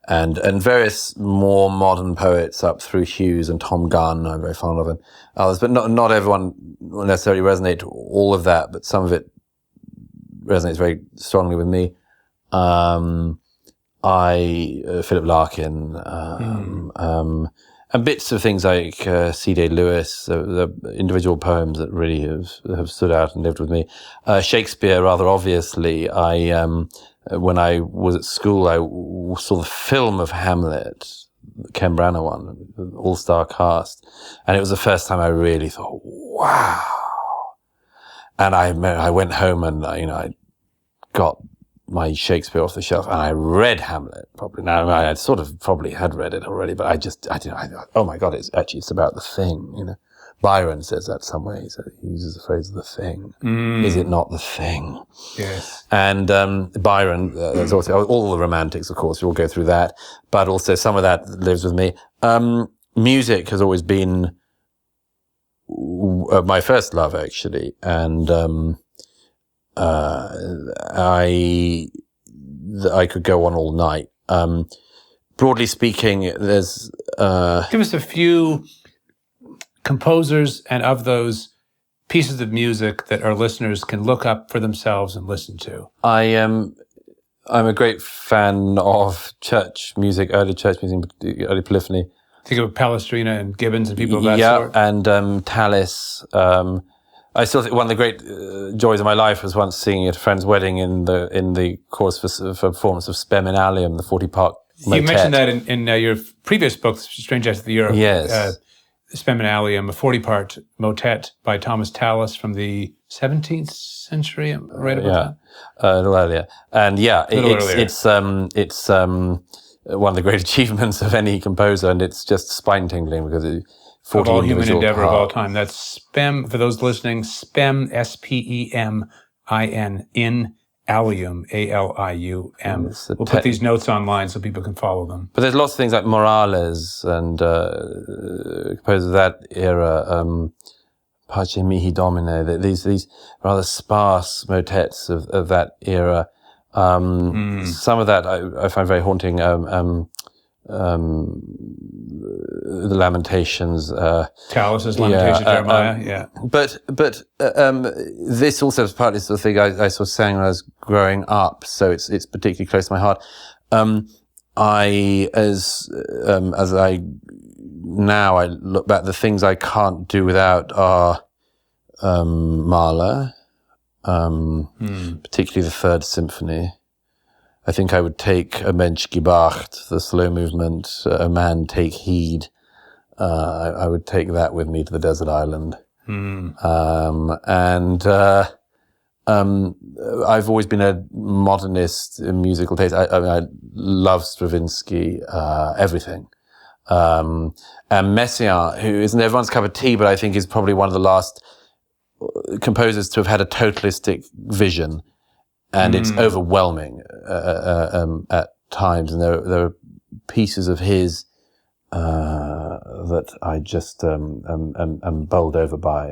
S2: and various more modern poets up through Hughes and Tom Gunn. I'm very fond of, and others. But not everyone will necessarily resonate to all of that, but some of it resonates very strongly with me. Philip Larkin, and bits of things like C.D. Lewis, the individual poems that really have stood out and lived with me. Shakespeare, rather obviously. When I was at school, I saw the film of Hamlet, the Ken Branagh one, the all-star cast, and it was the first time I really thought, wow. And I went home and I got my Shakespeare off the shelf and I read Hamlet properly. Now I sort of probably had read it already, but I thought, oh my God, it's about the thing. Byron says that some way. He uses the phrase "the thing." Is it not the thing?
S1: Yes.
S2: And Byron, there's also all the romantics, of course. We all go through that, but also some of that lives with me. Music has always been my first love, actually, and I could go on all night. Broadly speaking, there's
S1: give us a few composers and of those pieces of music that our listeners can look up for themselves and listen to.
S2: I'm a great fan of church music, early polyphony.
S1: Think of Palestrina and Gibbons and people of that sort.
S2: Yeah, and Tallis. I still think one of the great joys of my life was once singing at a friend's wedding in the course for performance of Spem in Alium, the 40-part motet.
S1: You mentioned that in your previous book, Strange Acts of the Europe.
S2: Yes.
S1: Spem in Alium, a 40-part motet by Thomas Tallis from the 17th century, right about that?
S2: A little earlier. And it's one of the great achievements of any composer, and it's just spine-tingling because it's 40
S1: of all human endeavor
S2: parts.
S1: of all time. That's Spem, for those listening, Spem, S-P-E-M-I-N, in Alium, A-L-I-U-M. We'll put these notes online so people can follow them.
S2: But there's lots of things like Morales and composers of that era, Pace Mihi Domine, these rather sparse motets of that era. Some of that I find very haunting. The Lamentations,
S1: Tallis's Lamentations, Jeremiah, yeah.
S2: But this also is partly the thing I sort of sang when I was growing up, so it's particularly close to my heart. As I now I look back, the things I can't do without are Mahler, particularly the Third Symphony. I think I would take A Mensch gebacht, the slow movement, A Man Take Heed. I would take that with me to the desert island. I've always been a modernist in musical taste. I love Stravinsky, everything. And Messiaen, who isn't everyone's cup of tea, but I think is probably one of the last composers to have had a totalistic vision, and it's overwhelming at times. And there are pieces of his that I just am bowled over by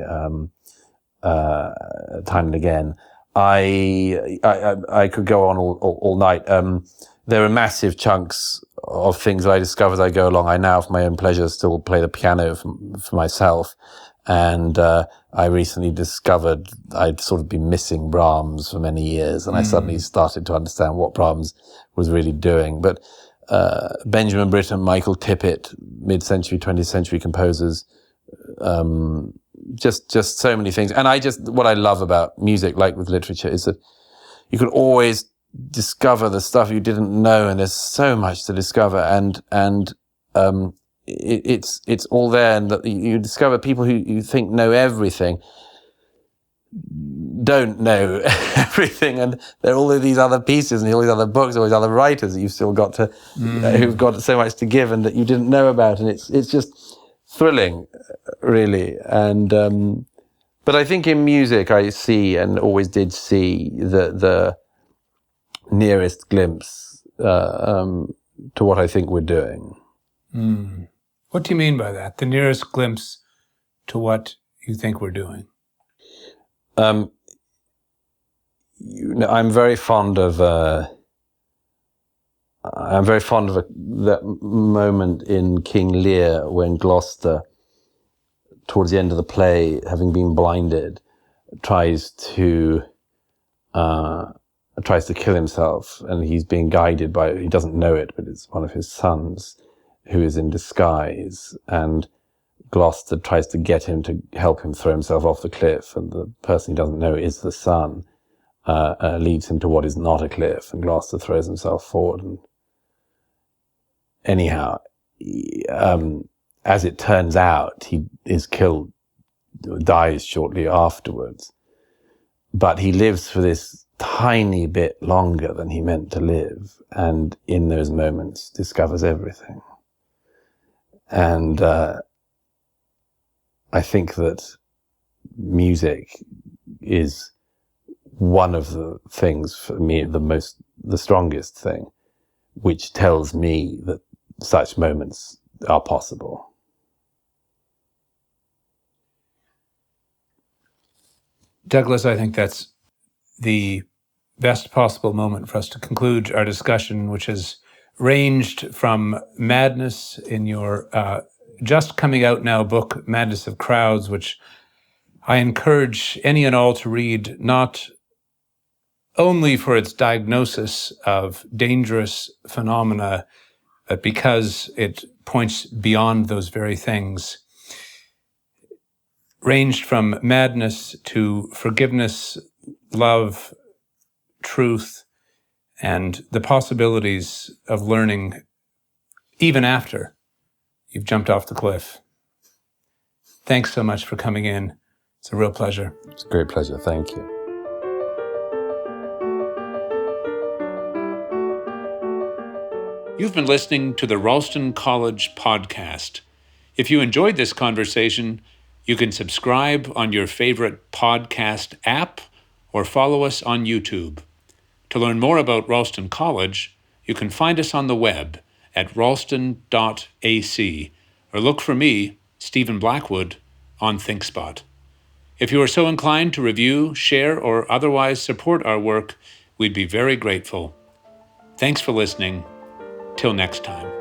S2: time and again. I could go on all night. There are massive chunks of things that I discover as I go along. I now, for my own pleasure, still play the piano for myself. And I recently discovered I'd sort of been missing Brahms for many years, and I suddenly started to understand what Brahms was really doing. But Benjamin Britten, Michael Tippett, mid-century, 20th century composers, just so many things. And what I love about music, like with literature, is that you can always discover the stuff you didn't know, and there's so much to discover, and it's all there, and that you discover people who you think know everything don't know everything, and there are all of these other pieces and all these other books, all these other writers that you've still got to who've got so much to give and that you didn't know about, and it's just thrilling, really. And but I think in music I see, and always did see, the nearest glimpse to what I think we're doing.
S1: What do you mean by that? The nearest glimpse to what you think we're doing?
S2: I'm very fond of that moment in King Lear when Gloucester, towards the end of the play, having been blinded, tries to kill himself, and he's being guided by, he doesn't know it, but it's one of his sons who is in disguise, and Gloucester tries to get him to help him throw himself off the cliff, and the person he doesn't know is the son, leads him to what is not a cliff, and Gloucester throws himself forward. And anyhow, as it turns out, he is killed, dies shortly afterwards, but he lives for this tiny bit longer than he meant to live, and in those moments discovers everything. And I think that music is one of the things, for me, the strongest thing, which tells me that such moments are possible.
S1: Douglas, I think that's the best possible moment for us to conclude our discussion, which has ranged from madness in your just coming out now book, Madness of Crowds, which I encourage any and all to read, not only for its diagnosis of dangerous phenomena, but because it points beyond those very things. Ranged from madness to forgiveness, love, truth, and the possibilities of learning even after you've jumped off the cliff. Thanks so much for coming in. It's a real pleasure.
S2: It's a great pleasure. Thank you.
S1: You've been listening to the Ralston College podcast. If you enjoyed this conversation, you can subscribe on your favorite podcast app or follow us on YouTube. To learn more about Ralston College, you can find us on the web at ralston.ac or look for me, Stephen Blackwood, on ThinkSpot. If you are so inclined to review, share, or otherwise support our work, we'd be very grateful. Thanks for listening. Till next time.